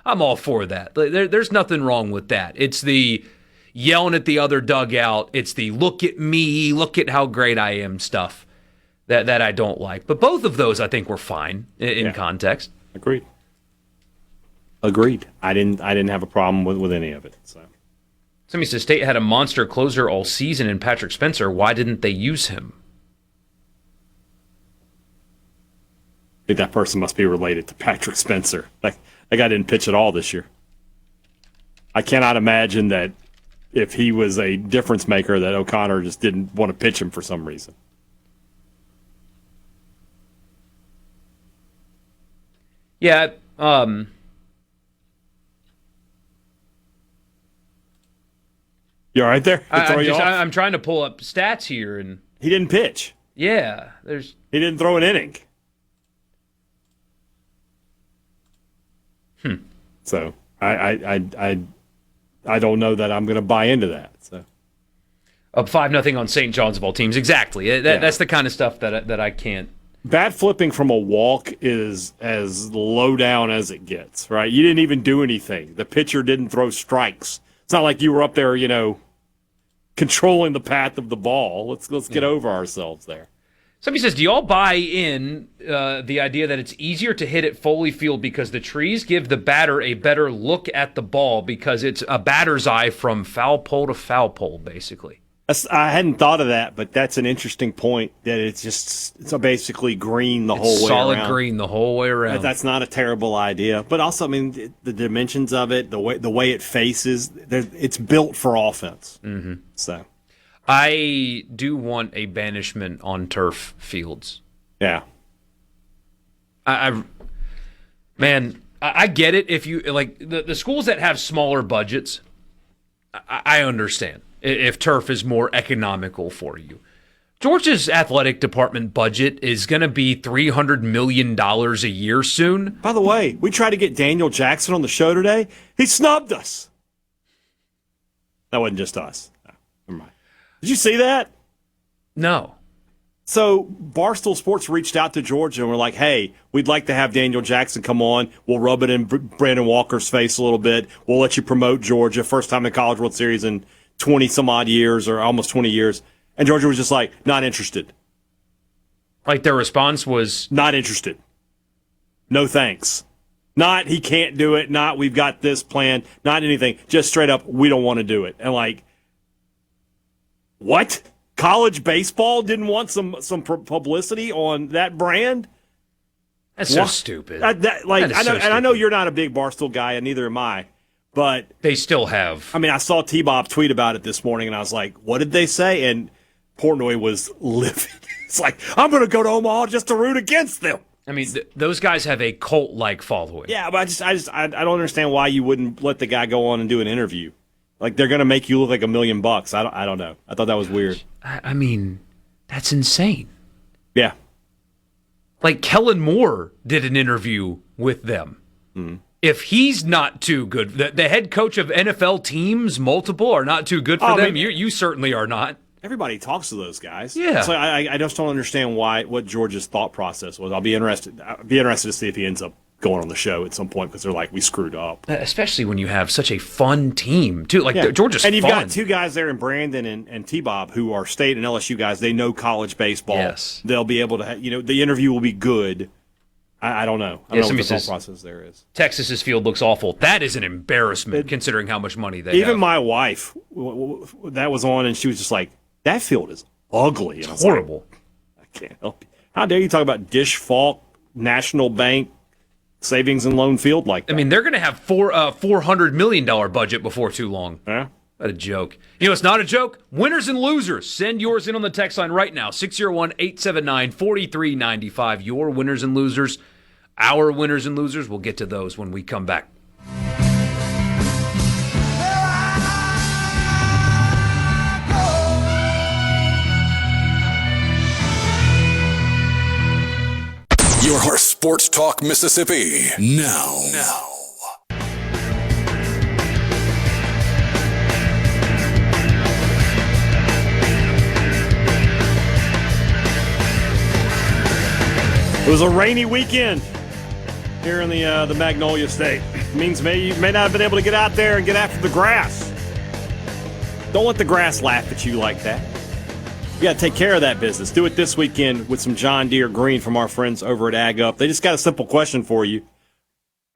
I'm all for that. There's nothing wrong with that. It's the yelling at the other dugout. It's the look at me, look at how great I am stuff. That I don't like. But both of those I think were fine in context. Agreed. I didn't have a problem with any of it. So somebody says State had a monster closer all season in Patrick Spencer. Why didn't they use him? I think that person must be related to Patrick Spencer. That guy didn't pitch at all this year. I cannot imagine that if he was a difference maker that O'Connor just didn't want to pitch him for some reason. Yeah, you all right there? I'm trying to pull up stats here, and he didn't pitch. Yeah, he didn't throw an inning. So I don't know that I'm going to buy into that. So up 5-0 on St. John's of all teams. Exactly. That's the kind of stuff that I can't. Bat flipping from a walk is as low down as it gets, right? You didn't even do anything. The pitcher didn't throw strikes. It's not like you were up there, controlling the path of the ball. Let's get over ourselves there. Somebody says, do y'all buy in the idea that it's easier to hit at Foley Field because the trees give the batter a better look at the ball because it's a batter's eye from foul pole to foul pole, basically? I hadn't thought of that, but that's an interesting point. That it's basically green the whole way around. Solid green the whole way around. That's not a terrible idea, but also, I mean, the dimensions of it, the way it faces, it's built for offense. Mm-hmm. So, I do want a banishment on turf fields. Yeah, I get it. If you like the schools that have smaller budgets, I understand. If turf is more economical for you. Georgia's athletic department budget is going to be $300 million a year soon. By the way, we tried to get Daniel Jackson on the show today. He snubbed us. That wasn't just us. No, never mind. Did you see that? No. So Barstool Sports reached out to Georgia and were like, hey, we'd like to have Daniel Jackson come on. We'll rub it in Brandon Walker's face a little bit. We'll let you promote Georgia. First time in College World Series in 20-some-odd years or almost 20 years. And Georgia was just like, not interested. Like their response was? Not interested. No thanks. Not he can't do it. Not we've got this plan. Not anything. Just straight up, we don't want to do it. And like, what? College baseball didn't want some publicity on that brand? That's so stupid. I know you're not a big Barstool guy, and neither am I. But they still have. I mean, I saw T-Bob tweet about it this morning, and I was like, what did they say? And Portnoy was livid. It's like, I'm going to go to Omaha just to root against them. I mean, those guys have a cult-like following. Yeah, but I don't understand why you wouldn't let the guy go on and do an interview. Like, they're going to make you look like $1 million. I don't know. I thought that was weird. I mean, that's insane. Yeah. Like, Kellen Moore did an interview with them. If he's not too good, the head coach of NFL teams, multiple, are not too good for them, you certainly are not. Everybody talks to those guys. Yeah. So I just don't understand what George's thought process was. I'll be interested to see if he ends up going on the show at some point because they're like, we screwed up. Especially when you have such a fun team, too. Like, Georgia's fun. And you've got two guys there in Brandon and T-Bob who are state and LSU guys. They know college baseball. Yes. They'll be able to, the interview will be good. I don't know. I don't know what the thought process there is. Texas's field looks awful. That is an embarrassment considering how much money they have. Even my wife, that was on, and she was just like, that field is ugly. It's horrible. Like, I can't help you. How dare you talk about Dish Falk, National Bank, Savings and Loan Field like that? I mean, they're going to have $400 million budget before too long. Yeah. What a joke. It's not a joke. Winners and losers. Send yours in on the text line right now, 601-879-4395. Your winners and losers. Our winners and losers. We'll get to those when we come back. Your Sports Talk Mississippi now. It was a rainy weekend here in the Magnolia State. It means you may not have been able to get out there and get after the grass. Don't let the grass laugh at you like that. You got to take care of that business. Do it this weekend with some John Deere Green from our friends over at Ag Up. They just got a simple question for you.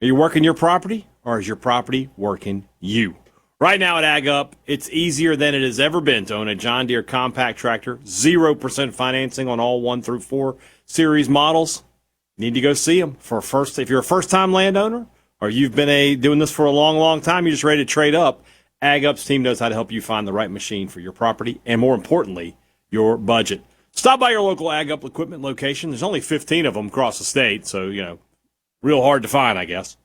Are you working your property, or is your property working you? Right now at Ag Up, it's easier than it has ever been to own a John Deere compact tractor. 0% financing on all 1 through 4 series models. You need to go see them. If you're a first-time landowner, or you've been doing this for a long, long time, you're just ready to trade up, Ag Up's team knows how to help you find the right machine for your property, and more importantly, your budget. Stop by your local Ag Up equipment location. There's only 15 of them across the state, so, real hard to find, I guess.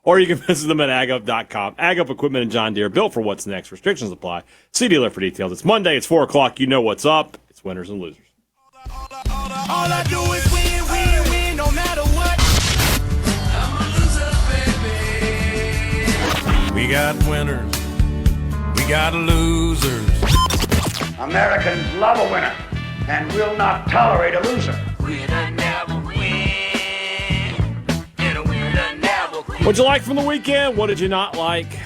Or you can visit them at agup.com. Ag Up equipment and John Deere, built for what's next. Restrictions apply. See dealer for details. It's Monday. It's 4 o'clock. You know what's up. It's winners and losers. All I do is win, no matter what. I'm a loser, baby. We got winners. We got losers. Americans love a winner and will not tolerate a loser. Winner never win. And a winner never quit. What'd you like from the weekend? What did you not like?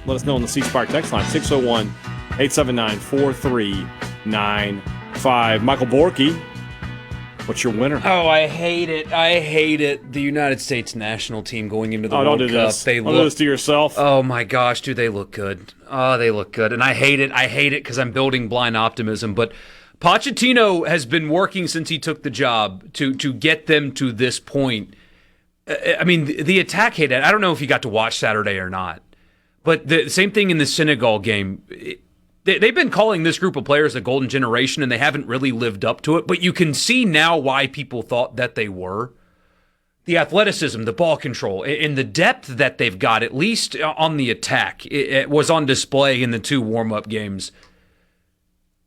Let us know on the C Spark text line, 601-879-4395. Michael Borkey, what's your winner? Oh, I hate it. The United States national team going into the World Cup. Don't do this to yourself. Oh, my gosh, do they look good. Oh, they look good. And I hate it. because I'm building blind optimism. But Pochettino has been working since he took the job to get them to this point. I mean, the attack, Hadad, I don't know if you got to watch Saturday or not. But the same thing in the Senegal game. They've been calling this group of players the golden generation, and they haven't really lived up to it. But you can see now why people thought that they were. The athleticism, the ball control, and the depth that they've got, at least on the attack, it was on display in the 2 warm-up games.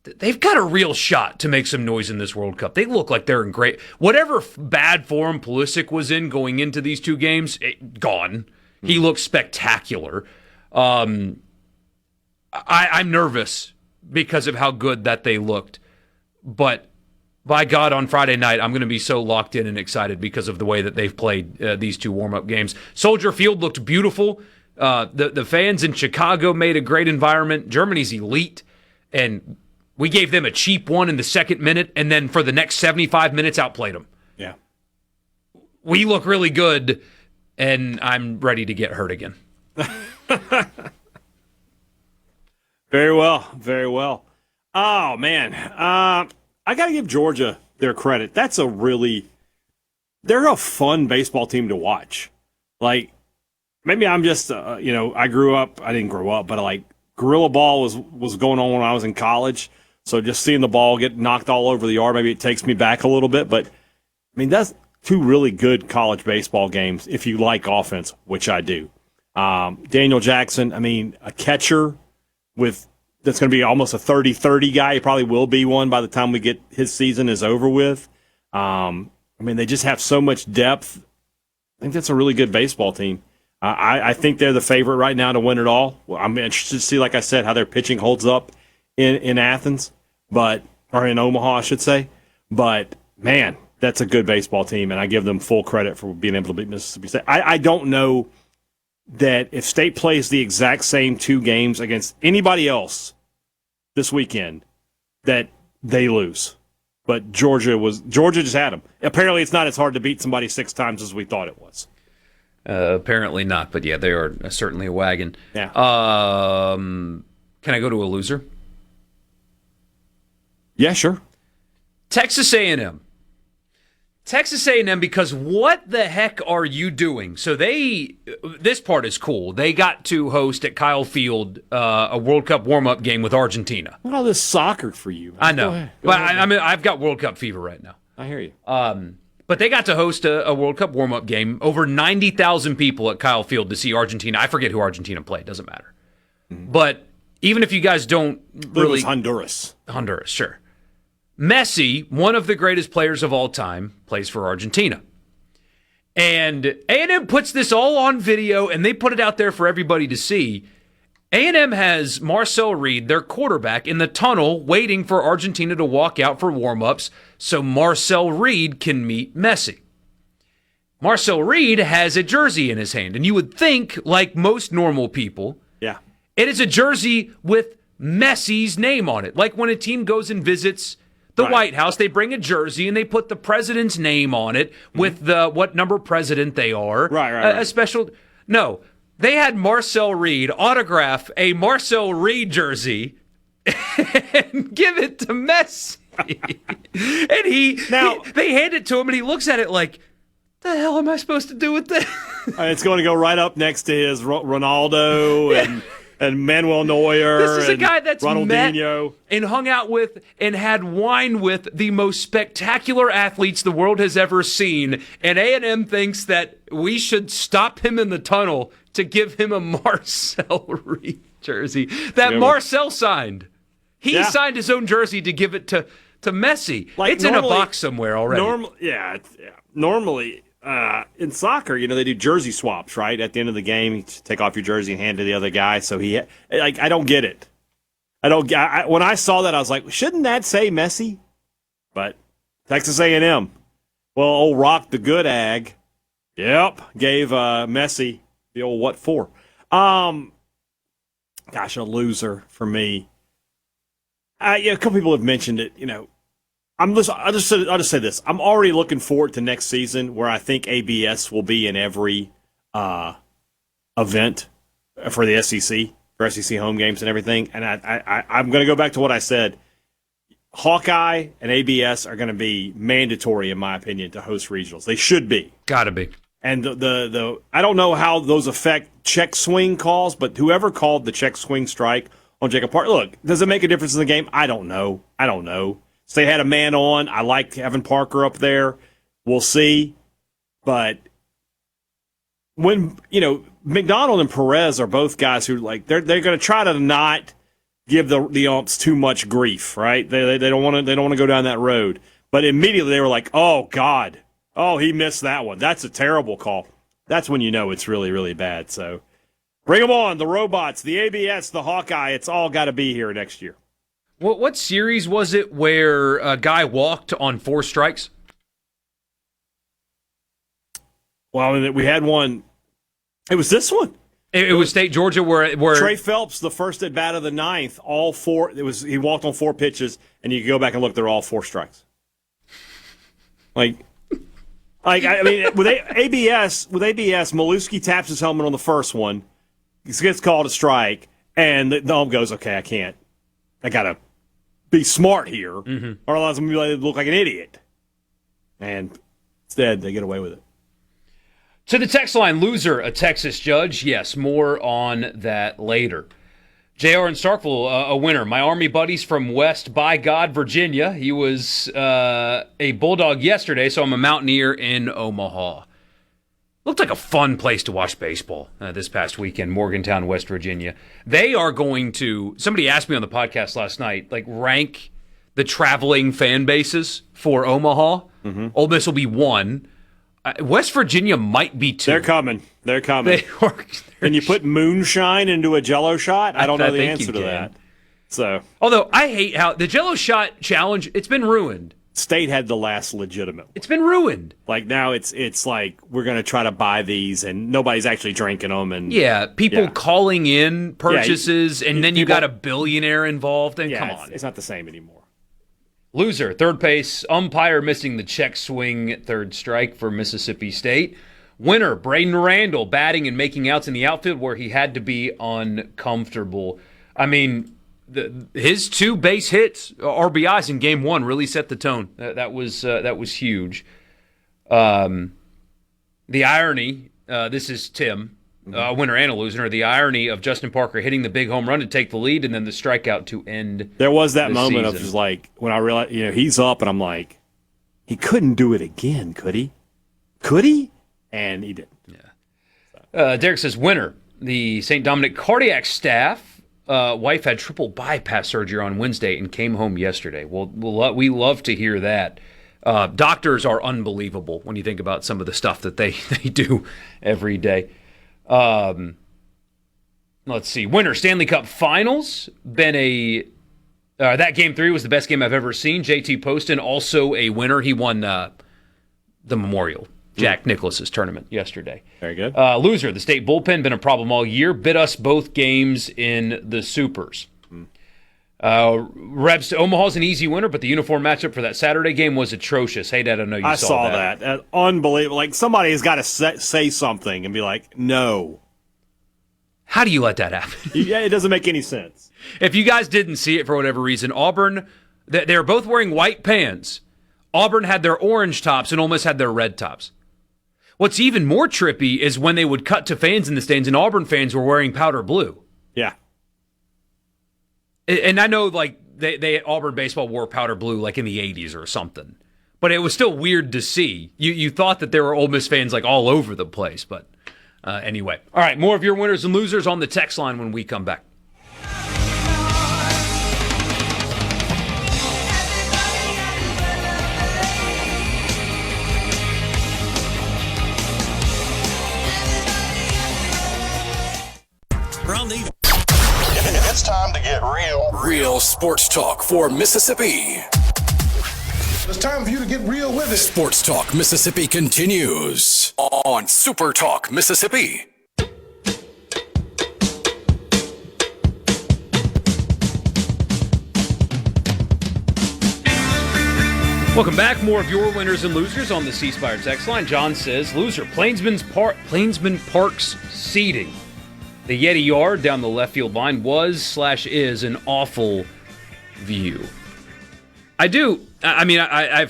They've got a real shot to make some noise in this World Cup. They look like they're in great... Whatever bad form Pulisic was in going into these 2 games, gone. He looks spectacular. I'm nervous because of how good that they looked. But by God, on Friday night, I'm going to be so locked in and excited because of the way that they've played these 2 warm-up games. Soldier Field looked beautiful. The fans in Chicago made a great environment. Germany's elite, and we gave them a cheap one in the second minute, and then for the next 75 minutes, outplayed them. Yeah. We look really good, and I'm ready to get hurt again. Very well, very well. Oh, man. I got to give Georgia their credit. They're a fun baseball team to watch. Like, maybe I'm just, I didn't grow up, but gorilla ball was going on when I was in college. So just seeing the ball get knocked all over the yard, maybe it takes me back a little bit. But, I mean, two really good college baseball games if you like offense, which I do. Daniel Jackson, I mean, a catcher that's going to be almost a 30-30 guy. He probably will be one by the time we get his season is over with. I mean, they just have so much depth. I think that's a really good baseball team. I think they're the favorite right now to win it all. Well, I'm interested to see, like I said, how their pitching holds up in Athens, or in Omaha, I should say. But, man, that's a good baseball team, and I give them full credit for being able to beat Mississippi State. I don't know that if State plays the exact same two games against anybody else this weekend, that they lose. But Georgia just had them. Apparently, it's not as hard to beat somebody 6 times as we thought it was. Apparently not, but yeah, they are certainly a wagon. Yeah. Can I go to a loser? Yeah, sure. Texas A&M. Texas A&M, because what the heck are you doing? So this part is cool. They got to host at Kyle Field a World Cup warm-up game with Argentina. Look at all this soccer for you. I know. Go ahead. I mean, I've got World Cup fever right now. I hear you. But they got to host a World Cup warm-up game. Over 90,000 people at Kyle Field to see Argentina. I forget who Argentina played. Doesn't matter. Mm-hmm. But even if you guys don't really... It was Honduras. Honduras, sure. Messi, one of the greatest players of all time, plays for Argentina. And A&M puts this all on video, and they put it out there for everybody to see. A&M has Marcel Reed, their quarterback, in the tunnel waiting for Argentina to walk out for warm-ups so Marcel Reed can meet Messi. Marcel Reed has a jersey in his hand, and you would think, like most normal people, yeah, it is a jersey with Messi's name on it. Like when a team goes and visits the White House, they bring a jersey and they put the president's name on it with the what number president they are. Right. A special. No, they had Marcel Reed autograph a Marcel Reed jersey and give it to Messi. And they hand it to him and he looks at it like, the hell am I supposed to do with this? It's going to go right up next to his Ronaldo and Manuel Neuer. This is a guy that's Ronaldinho. met and hung out with and had wine with the most spectacular athletes the world has ever seen. And A&M thinks that we should stop him in the tunnel to give him a Marcel Reed jersey that Marcel signed. He signed his own jersey to give it to Messi. Like it's in a box somewhere already. Normally, in soccer, they do jersey swaps, right? At the end of the game, you take off your jersey and hand it to the other guy. So I don't get it. When I saw that, I was like, shouldn't that say Messi? But Texas A&M, well, old Rock the Good Ag, gave Messi the old what for? Gosh, a loser for me. A couple people have mentioned it. I'll just say this. I'm already looking forward to next season where I think ABS will be in every event for the SEC, for SEC home games and everything. And I'm going to go back to what I said. Hawkeye and ABS are going to be mandatory, in my opinion, to host regionals. They should be. Got to be. And the I don't know how those affect check swing calls, but whoever called the check swing strike on Jacob Park, look, does it make a difference in the game? I don't know. So they had a man on. I like Evan Parker up there. We'll see. But when, McDonald and Perez are both guys who, they're going to try to not give the umps too much grief, right? They don't want to go down that road. But immediately they were like, oh, God. Oh, he missed that one. That's a terrible call. That's when you know it's really, really bad. So bring them on, the robots, the ABS, the Hawkeye. It's all got to be here next year. What series was it where a guy walked on 4 strikes? Well, we had one. It was this one. It was State Georgia where Trey Phelps, the first at bat of the 9th, all 4. He walked on 4 pitches, and you can go back and look. They're all 4 strikes. I mean, with ABS, Maluski taps his helmet on the first one, gets called a strike, and the ump goes, okay, I can't. I got to be smart here, or else I'm going to look like an idiot. And instead, they get away with it. To the text line, loser, a Texas judge. Yes, more on that later. JR in Starkville, a winner. My Army buddies from West by God, Virginia. He was a Bulldog yesterday, so I'm a Mountaineer in Omaha. Looked like a fun place to watch baseball this past weekend, Morgantown, West Virginia. They are going to, somebody asked me on the podcast last night, like rank the traveling fan bases for Omaha. Mm-hmm. Ole Miss will be 1. West Virginia might be 2. They're coming. Can you put moonshine into a Jell-O shot? I don't know the answer to that. So, although I hate how the Jell-O shot challenge, it's been ruined. State had the last legitimate one. It's been ruined. Like now it's like we're going to try to buy these and nobody's actually drinking them. And people calling in purchases and then you got a billionaire involved. And come on. It's not the same anymore. Loser, third base, umpire missing the check swing, third strike for Mississippi State. Winner, Braden Randall batting and making outs in the outfield where he had to be uncomfortable. I mean, his 2 base hits, RBIs in Game 1 really set the tone. That was huge. The irony, this is Tim, a winner and a loser, the irony of Justin Parker hitting the big home run to take the lead and then the strikeout to end. There was that moment season. of just like when I realized, he's up and I'm like, he couldn't do it again, could he? Could he? And he didn't. Yeah. Derek says, winner, the St. Dominic cardiac staff. Wife had triple bypass surgery on Wednesday and came home yesterday. Well, we love to hear that. Doctors are unbelievable when you think about some of the stuff that they do every day. Let's see. Winner, Stanley Cup Finals. That Game 3 was the best game I've ever seen. JT Poston, also a winner. He won the Memorial. Jack Nicklaus's tournament yesterday. Very good. Loser, the state bullpen, been a problem all year. Bit us both games in the Supers. Rebs to Omaha's an easy winner, but the uniform matchup for that Saturday game was atrocious. Hey, Dad, I know you saw that. I saw that. Unbelievable. Like, somebody has got to say something and be like, no. How do you let that happen? Yeah, it doesn't make any sense. If you guys didn't see it for whatever reason, Auburn, they're both wearing white pants. Auburn had their orange tops and Ole Miss had their red tops. What's even more trippy is when they would cut to fans in the stands and Auburn fans were wearing powder blue. Yeah. And I know, like, they Auburn baseball wore powder blue, like, in the 80s or something. But it was still weird to see. You thought that there were Ole Miss fans, like, all over the place. But anyway. All right, more of your winners and losers on the text line when we come back. It's time to get real. Real sports talk for Mississippi. It's time for you to get real with it. Sports Talk Mississippi continues on SuperTalk Mississippi. Welcome back. More of your winners and losers on the C Spire text line. John says, loser, Plainsman Park's seating. The Yeti Yard down the left field line was/is an awful view. I've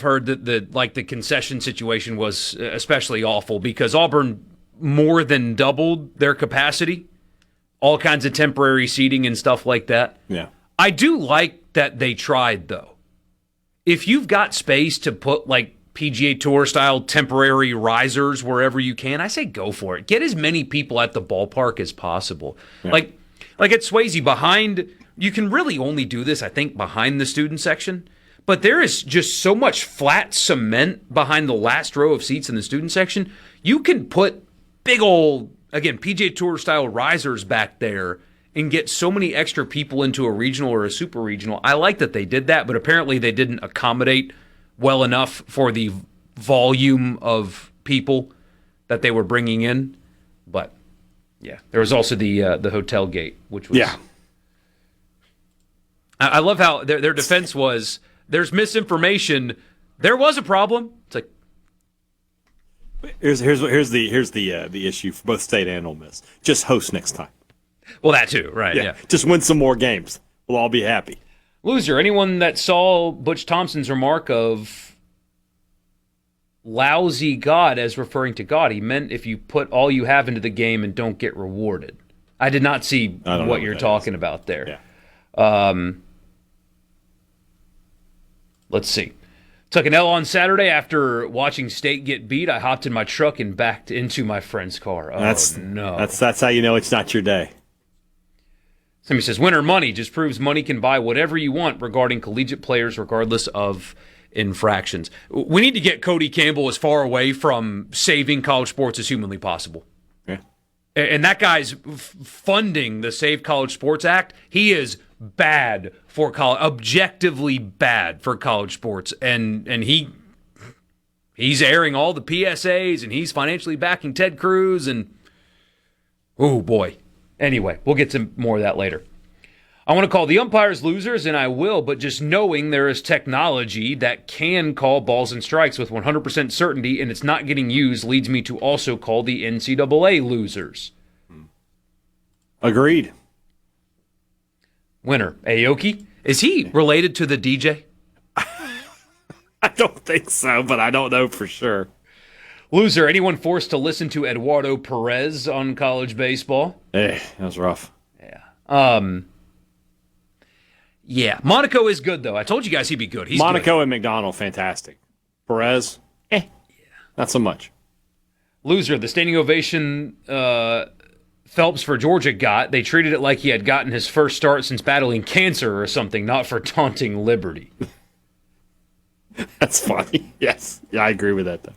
heard that the concession situation was especially awful because Auburn more than doubled their capacity. All kinds of temporary seating and stuff like that. Yeah. I do like that they tried, though. If you've got space to put, like, PGA Tour style temporary risers wherever you can, I say go for it. Get as many people at the ballpark as possible. Yeah. Like at Swayze, behind, you can really only do this, I think, behind the student section. But there is just so much flat cement behind the last row of seats in the student section. You can put big old, again, PGA Tour style risers back there and get so many extra people into a regional or a super regional. I like that they did that, but apparently they didn't accommodate well enough for the volume of people that they were bringing in. But, yeah, there was also the hotel gate, which was... Yeah. I love how their defense was, there's misinformation. There was a problem. It's like... Here's the issue for both State and Ole Miss. Just host next time. Well, that too, right, yeah. Just win some more games. We'll all be happy. Loser, anyone that saw Butch Thompson's remark of lousy God as referring to God, he meant if you put all you have into the game and don't get rewarded. I did not see what you're talking about there. Yeah. Let's see. Took an L on Saturday after watching State get beat. I hopped in my truck and backed into my friend's car. Oh, no. That's how you know it's not your day. Somebody says, winner money just proves money can buy whatever you want regarding collegiate players, regardless of infractions. We need to get Cody Campbell as far away from saving college sports as humanly possible. Yeah. And that guy's funding the Save College Sports Act. He is bad for college, objectively bad for college sports. And he's airing all the PSAs, and he's financially backing Ted Cruz. And, oh, boy. Anyway, we'll get to more of that later. I want to call the umpires losers, and I will, but just knowing there is technology that can call balls and strikes with 100% certainty and it's not getting used leads me to also call the NCAA losers. Agreed. Winner, Aoki. Is he related to the DJ? I don't think so, but I don't know for sure. Loser, anyone forced to listen to Eduardo Perez on college baseball? That was rough. Yeah. Yeah, Monaco is good, though. I told you guys he'd be good. He's Monaco good. and McDonald, fantastic. Perez, not so much. Loser, the standing ovation Phelps for Georgia got, they treated it like he had gotten his first start since battling cancer or something, not for taunting Liberty. That's funny. Yes. Yeah, I agree with that, though.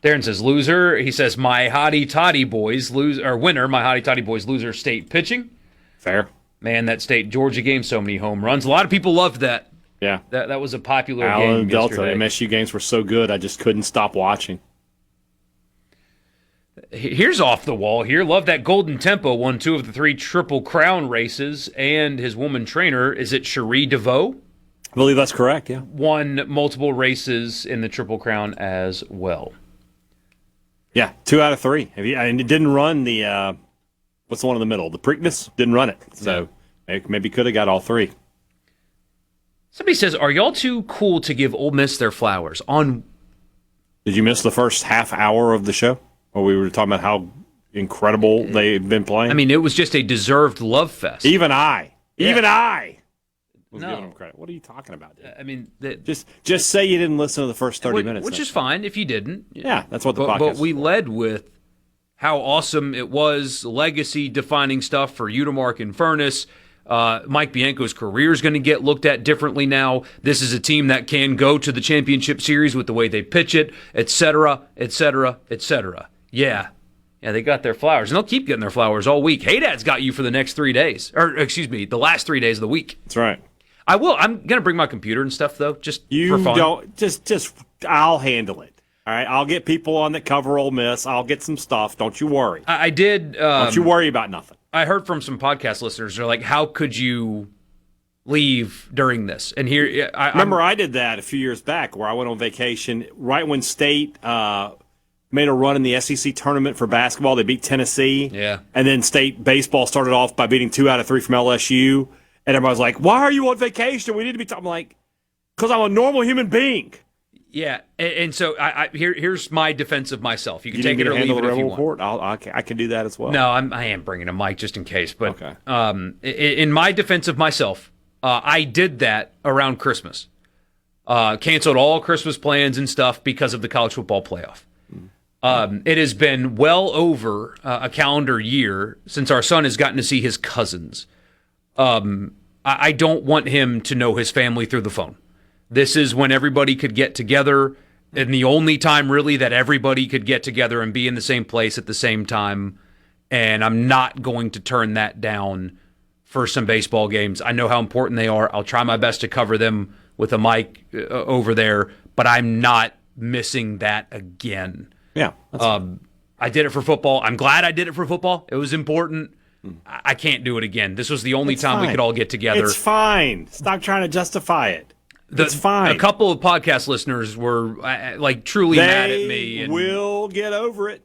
Darren says, loser. He says, my hottie toddy boys lose, or winner, my hottie toddy boys loser State pitching. Fair. Man, that State Georgia game, so many home runs. A lot of people loved that. Yeah. That was a popular Allen game Delta, yesterday. MSU games were so good, I just couldn't stop watching. Here's off the wall here. Love that Golden Tempo won 2 of the 3 Triple Crown races, and his woman trainer, is it Cherie DeVoe? I believe that's correct, yeah. Won multiple races in the Triple Crown as well. Yeah, 2 out of 3. And it didn't run the, what's the one in the middle? The Preakness? Didn't run it. So maybe could have got all 3. Somebody says, are y'all too cool to give Ole Miss their flowers? Did you miss the first half hour of the show? Where we were talking about how incredible they've been playing? I mean, it was just a deserved love fest. Even I was No. giving them credit. What are you talking about, dude? I mean, just say you didn't listen to the first 30 minutes. Which is fine if you didn't. Yeah, that's what the podcast But we is for. led with how awesome it was, legacy-defining stuff for Utermark and Furness. Mike Bianco's career is going to get looked at differently now. This is a team that can go to the championship series with the way they pitch it, et cetera, et cetera, et cetera. Yeah, they got their flowers, and they'll keep getting their flowers all week. Hadad's got you for the next 3 days, or excuse me, the last 3 days of the week. That's right. I will. I'm gonna bring my computer and stuff though, just for fun. Don't just. I'll handle it. All right. I'll get people on that cover Ole Miss. I'll get some stuff. Don't you worry. I did. Don't you worry about nothing. I heard from some podcast listeners. They're like, "How could you leave during this?" And here, I did that a few years back, where I went on vacation right when State made a run in the SEC tournament for basketball. They beat Tennessee. Yeah. And then State baseball started off by beating 2 out of 3 from LSU. And everybody's like, why are you on vacation? We need to be talking. I'm like, because I'm a normal human being. Yeah. And so here's my defense of myself. You can take it or leave it if you want. I can do that as well. No, I am bringing a mic just in case. But okay. In my defense of myself, I did that around Christmas. Canceled all Christmas plans and stuff because of the college football playoff. It has been well over a calendar year since our son has gotten to see his cousins. I don't want him to know his family through the phone. This is when everybody could get together, and the only time really that everybody could get together and be in the same place at the same time. And I'm not going to turn that down for some baseball games. I know how important they are. I'll try my best to cover them with a mic over there, but I'm not missing that again. Yeah. I did it for football. I'm glad I did it for football. It was important. I can't do it again. This was the only time we could all get together. It's fine. Stop trying to justify it. It's fine. A couple of podcast listeners were like truly mad at me. They will get over it.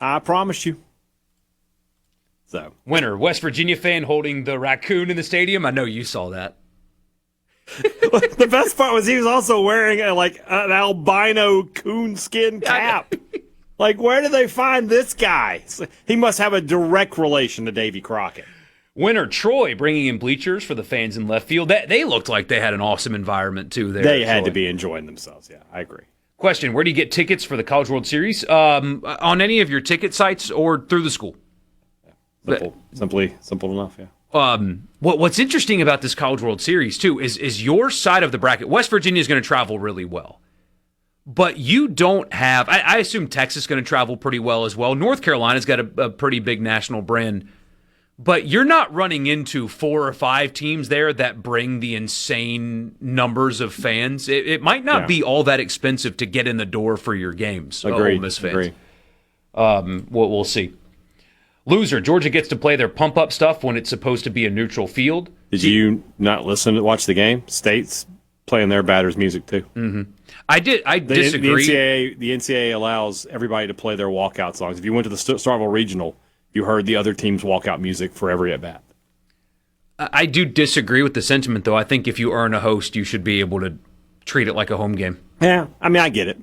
I promise you. So, winner, West Virginia fan holding the raccoon in the stadium. I know you saw that. The best part was he was also wearing an albino coonskin cap. Like, where do they find this guy? He must have a direct relation to Davy Crockett. Winner Troy bringing in bleachers for the fans in left field. They looked like they had an awesome environment, too. There, they had Troy. to be enjoying themselves. Yeah, I agree. Question, where do you get tickets for the College World Series? On any of your ticket sites or through the school? Simple enough, yeah. What's interesting about this College World Series, too, is your side of the bracket. West Virginia is going to travel really well. But you don't have, I assume Texas is going to travel pretty well as well. North Carolina's got a pretty big national brand. But you're not running into 4 or 5 teams there that bring the insane numbers of fans. It might not be all that expensive to get in the door for your games. Agreed. Ole Miss fans. We'll see. Loser, Georgia gets to play their pump-up stuff when it's supposed to be a neutral field. Did you not watch the game? State's playing their batters' music, too. Mm-hmm. I disagree. The NCAA allows everybody to play their walkout songs. If you went to the Starkville Regional, you heard the other team's walkout music for every at-bat. I do disagree with the sentiment, though. I think if you earn a host, you should be able to treat it like a home game. Yeah, I mean, I get it.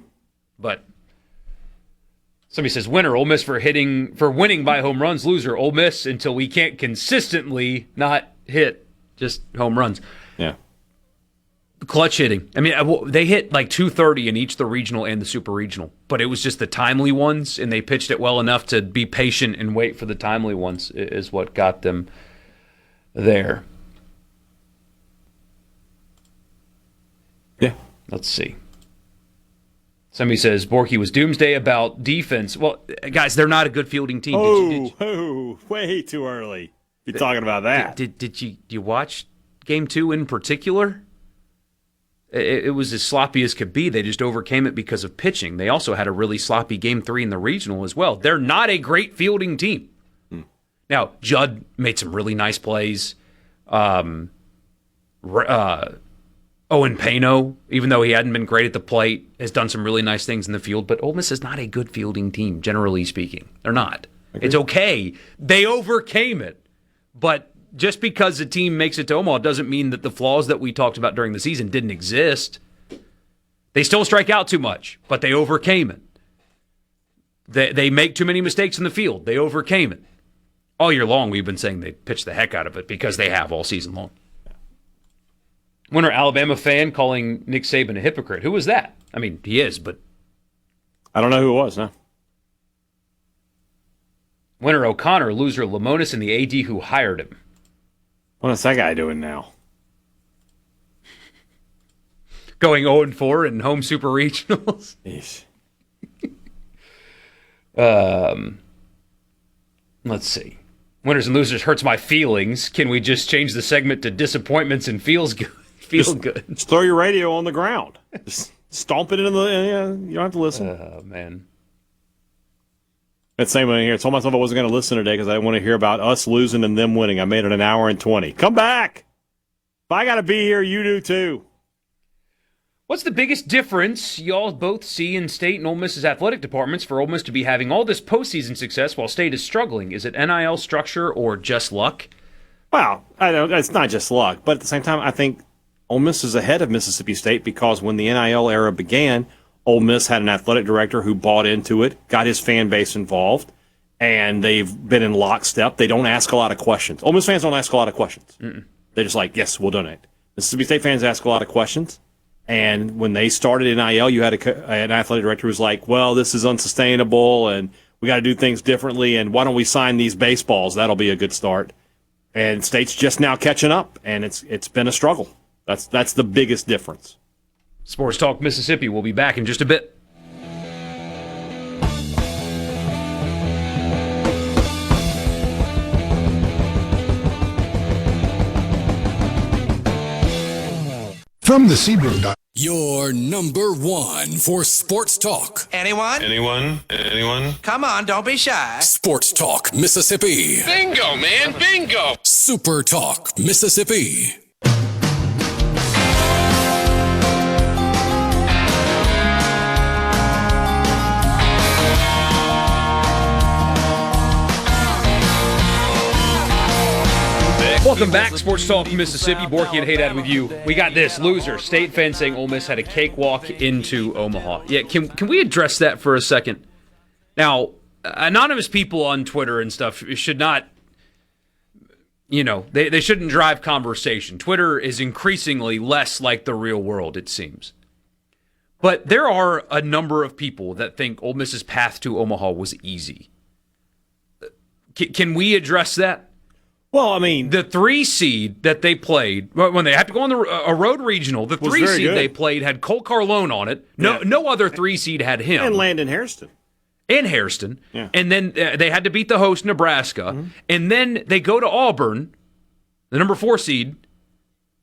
But somebody says, winner, Ole Miss for winning by home runs. Loser, Ole Miss until we can't consistently not hit just home runs. Yeah. Clutch hitting. I mean, they hit like 230 in each the regional and the super regional, but it was just the timely ones, and they pitched it well enough to be patient and wait for the timely ones is what got them there. Yeah. Let's see. Somebody says Borkey was doomsday about defense. Well, guys, they're not a good fielding team. Way too early. You're talking about that. Did you watch Game 2 in particular? It was as sloppy as could be. They just overcame it because of pitching. They also had a really sloppy Game 3 in the regional as well. They're not a great fielding team. Now, Judd made some really nice plays. Owen Pano, even though he hadn't been great at the plate, has done some really nice things in the field. But Ole Miss is not a good fielding team, generally speaking. They're not. Okay. It's okay. They overcame it. But just because a team makes it to Omaha doesn't mean that the flaws that we talked about during the season didn't exist. They still strike out too much, but they overcame it. They make too many mistakes in the field. They overcame it. All year long, we've been saying they pitch the heck out of it because they have all season long. Winner Alabama fan calling Nick Saban a hypocrite. Who was that? I mean, he is, but I don't know who it was, no. Winner O'Connor, loser Lamonis, and the AD who hired him. What is that guy doing now? Going 0-4 in home super regionals. Let's see. Winners and losers hurts my feelings. Can we just change the segment to disappointments and feels good? Good. Just throw your radio on the ground. Just stomp it into you don't have to listen. Oh, man. That same one here. I told myself I wasn't going to listen today because I didn't want to hear about us losing and them winning. I made it an hour and 20. Come back. If I got to be here, you do too. What's the biggest difference y'all both see in State and Ole Miss's athletic departments for Ole Miss to be having all this postseason success while State is struggling? Is it NIL structure or just luck? Well, I know it's not just luck, but at the same time, I think Ole Miss is ahead of Mississippi State because when the NIL era began, Ole Miss had an athletic director who bought into it, got his fan base involved, and they've been in lockstep. They don't ask a lot of questions. Ole Miss fans don't ask a lot of questions. They're just like, yes, we'll donate. Mississippi State fans ask a lot of questions. And when they started NIL, you had an athletic director who was like, well, this is unsustainable, and we got to do things differently, and why don't we sign these baseballs? That'll be a good start. And State's just now catching up, and it's been a struggle. That's the biggest difference. Sports Talk Mississippi will be back in just a bit. From the Seabrook. Your number one for Sports Talk. Anyone? Anyone? Come on, don't be shy. Sports Talk Mississippi. Bingo, man, bingo! Super Talk Mississippi. Welcome back, Sports Talk Mississippi. Borkey and Hadad with you. We got this loser. State fans saying Ole Miss had a cakewalk into Omaha. Yeah, can we address that for a second? Now, anonymous people on Twitter and stuff should not, they shouldn't drive conversation. Twitter is increasingly less like the real world, it seems. But there are a number of people that think Ole Miss's path to Omaha was easy. Can we address that? Well, I mean, the 3 seed that they played when they had to go on a road regional, the 3 seed they played had Cole Carlone on it. No other 3 seed had him. And Landon Hairston. Yeah. And then they had to beat the host Nebraska. Mm-hmm. And then they go to Auburn, the number 4 seed,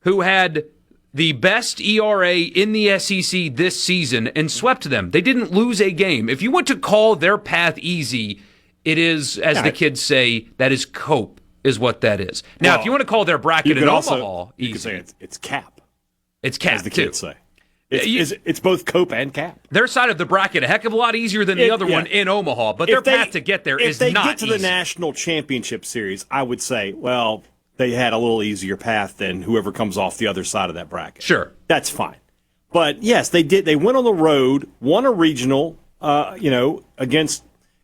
who had the best ERA in the SEC this season and swept them. They didn't lose a game. If you want to call their path easy, it is, as the kids say, that is cope. Is what that is. Now, if you want to call their bracket in Omaha, you could say it's cap. It's cap, as the kids say. It's both cope and cap. Their side of the bracket a heck of a lot easier than the other one in Omaha, but their path to get there is not easy. If they get to the National Championship Series, I would say, well, they had a little easier path than whoever comes off the other side of that bracket. Sure. That's fine. But, yes, they did. They went on the road, won a regional, against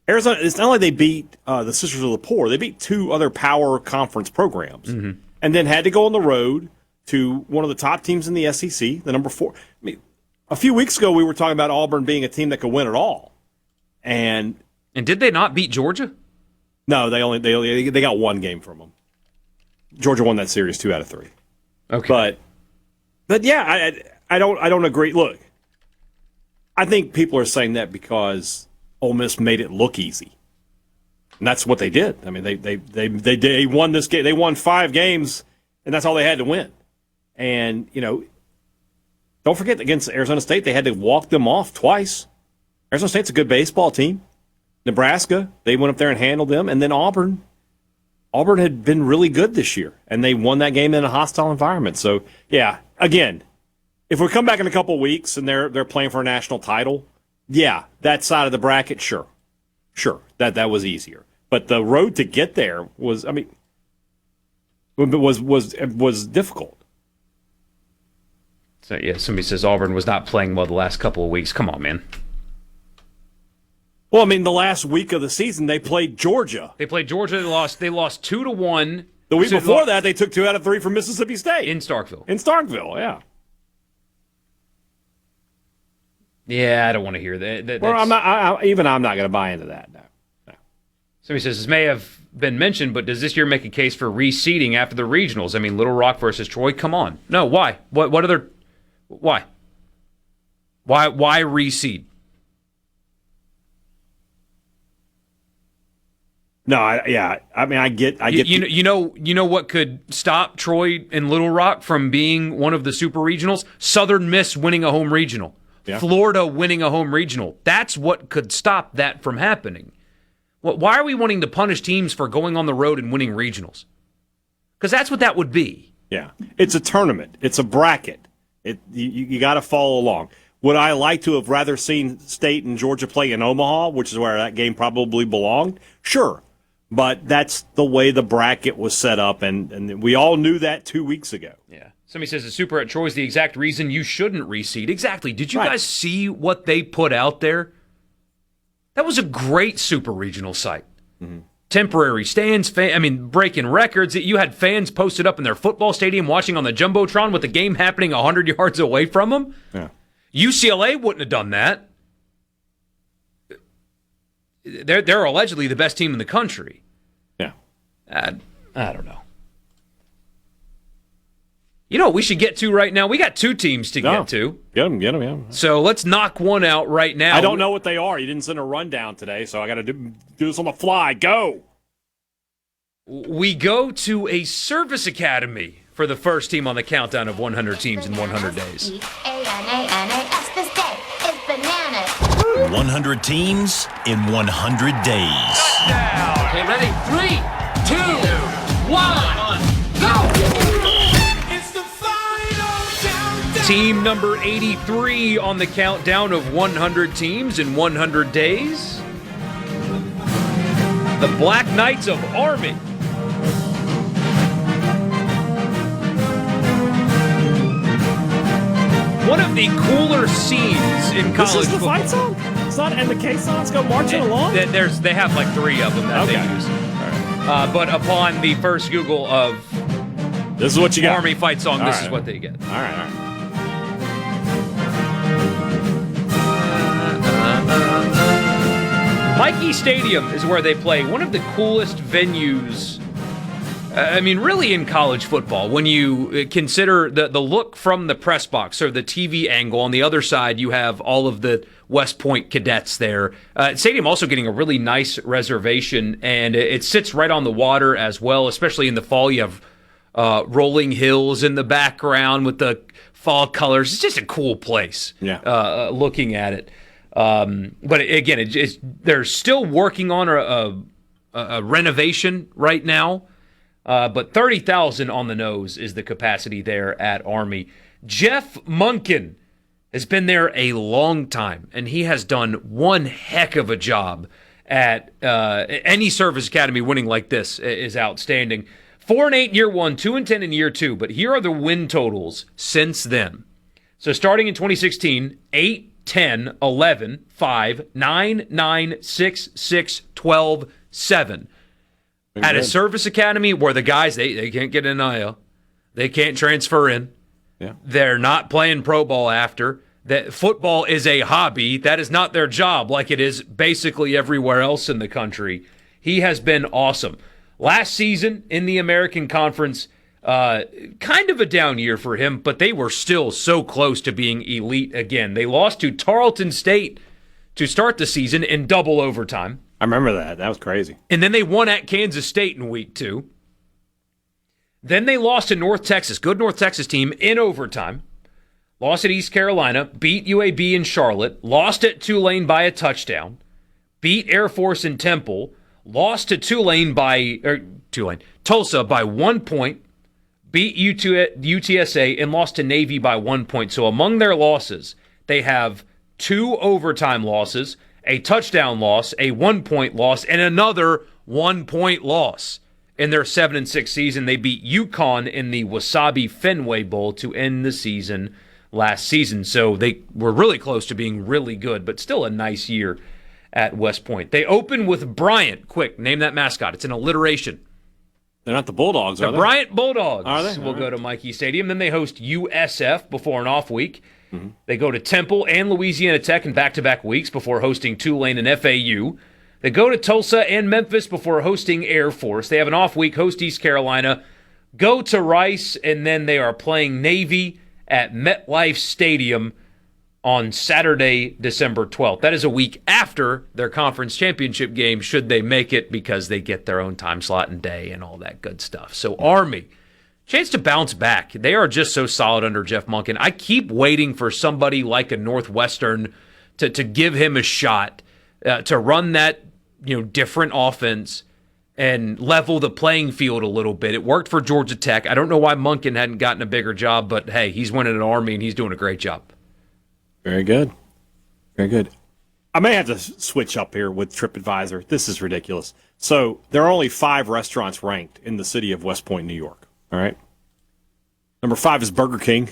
Arizona. It's not like they beat the Sisters of the Poor. They beat 2 other power conference programs, and then had to go on the road to one of the top teams in the SEC, the number 4. I mean, a few weeks ago we were talking about Auburn being a team that could win it all, and did they not beat Georgia? No, they got 1 game from them. Georgia won that series 2 out of 3. Okay, but yeah, I don't agree. Look, I think people are saying that because Ole Miss made it look easy, and that's what they did. I mean, they won this game. They won 5 games, and that's all they had to win. And don't forget against Arizona State, they had to walk them off twice. Arizona State's a good baseball team. Nebraska, they went up there and handled them, and then Auburn had been really good this year, and they won that game in a hostile environment. So yeah, again, if we come back in a couple of weeks and they're playing for a national title. Yeah, that side of the bracket, sure, that was easier. But the road to get there was difficult. So yeah, somebody says Auburn was not playing well the last couple of weeks. Come on, man. Well, I mean, the last week of the season they played Georgia. They lost. They lost 2-1. The week before that, they took 2 out of 3 from Mississippi State in Starkville. Yeah. Yeah, I don't want to hear that. Well, I'm not going to buy into that. No. Somebody says this may have been mentioned, but does this year make a case for reseeding after the regionals? I mean, Little Rock versus Troy. Come on, no. Why? What other? Why? Why reseed? No, I get. You know what could stop Troy and Little Rock from being one of the super regionals? Southern Miss winning a home regional. Yeah. Florida winning a home regional. That's what could stop that from happening. Why are we wanting to punish teams for going on the road and winning regionals? Because that's what that would be. Yeah. It's a tournament. It's a bracket. You got to follow along. Would I like to have rather seen State and Georgia play in Omaha, which is where that game probably belonged? Sure. But that's the way the bracket was set up, and we all knew that 2 weeks ago. Yeah. Somebody says the Super at Troy is the exact reason you shouldn't reseed. Exactly. Did you guys see what they put out there? That was a great Super regional site. Mm-hmm. Temporary stands, breaking records. You had fans posted up in their football stadium watching on the Jumbotron with the game happening 100 yards away from them. Yeah. UCLA wouldn't have done that. They're allegedly the best team in the country. Yeah. I don't know. You know what we should get to right now? We got 2 teams to get to. Get them, yeah. So let's knock one out right now. I don't know what they are. You didn't send a rundown today, so I got to do this on the fly. Go! We go to a service academy for the first team on the countdown of 100 teams in 100 days. This day is bananas. 100 teams in 100 days. Touchdown! Okay, ready? 3, 2, 1, go! Team number 83 on the countdown of 100 teams in 100 days. The Black Knights of Army. One of the cooler scenes in college football. This is the fight song? and the caissons go marching along? They have like 3 of them that they use. But upon the first Google of this is what you got. Army fight song, this is what they get. All right. Mikey Stadium is where they play. One of the coolest venues, really in college football. When you consider the look from the press box or the TV angle, on the other side you have all of the West Point cadets there. Stadium also getting a really nice reservation, and it sits right on the water as well, especially in the fall. You have rolling hills in the background with the fall colors. It's just a cool place looking at it. But again, they're still working on a renovation right now. But 30,000 on the nose is the capacity there at Army. Jeff Monken has been there a long time, and he has done one heck of a job at any service academy. Winning like this is outstanding. 4-8 in year 1, 2-10 in year 2. But here are the win totals since then. So starting in 2016, 8, 10, 11, 5, 9, 9, 6, 6, 12, 7. At a service academy where the guys, they can't get an NIL. They can't transfer in. Yeah. They're not playing pro ball after. That football is a hobby. That is not their job like it is basically everywhere else in the country. He has been awesome. Last season in the American Conference, kind of a down year for him, but they were still so close to being elite again. They lost to Tarleton State to start the season in double overtime. I remember that. That was crazy. And then they won at Kansas State in week 2. Then they lost to North Texas, good North Texas team, in overtime. Lost at East Carolina, beat UAB in Charlotte, lost at Tulane by a touchdown, beat Air Force in Temple, lost to Tulsa by 1 point, beat UTSA, and lost to Navy by 1 point. So among their losses, they have 2 overtime losses, a touchdown loss, a 1 point loss, and another 1 point loss. In their 7-6 season, they beat UConn in the Wasabi Fenway Bowl to end the season last season. So they were really close to being really good, but still a nice year at West Point. They open with Bryant. Quick, name that mascot. It's an alliteration. They're not the Bulldogs, are they? The Bryant Bulldogs. Are they? Will go to Mikey Stadium. Then they host USF before an off week. Mm-hmm. They go to Temple and Louisiana Tech in back-to-back weeks before hosting Tulane and FAU. They go to Tulsa and Memphis before hosting Air Force. They have an off week, host East Carolina, go to Rice, and then they are playing Navy at MetLife Stadium on Saturday, December 12th. That is a week after their conference championship game, should they make it, because they get their own time slot and day and all that good stuff. So Army, chance to bounce back. They are just so solid under Jeff Monken. I keep waiting for somebody like a Northwestern to give him a shot, to run that different offense and level the playing field a little bit. It worked for Georgia Tech. I don't know why Monken hadn't gotten a bigger job, but hey, he's winning an Army and he's doing a great job. Very good. Very good. I may have to switch up here with TripAdvisor. This is ridiculous. So there are only 5 restaurants ranked in the city of West Point, New York. All right. Number 5 is Burger King.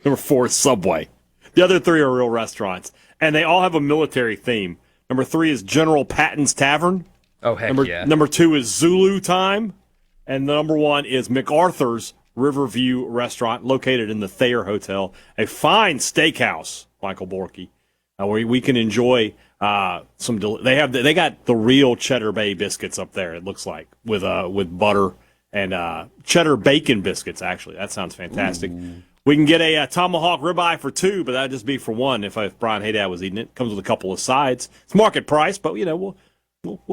Number 4 is Subway. The other 3 are real restaurants, and they all have a military theme. Number 3 is General Patton's Tavern. Oh, heck yeah. Number 2 is Zulu Time. And number 1 is MacArthur's Riverview Restaurant, located in the Thayer Hotel. A fine steakhouse, Michael Borkey, where we can enjoy some. They got the real Cheddar Bay biscuits up there. It looks like with butter and cheddar bacon biscuits. Actually, that sounds fantastic. Ooh. We can get a tomahawk ribeye for 2, but that'd just be for 1 if Brian Hadad was eating it. Comes with a couple of sides. It's market price, but we'll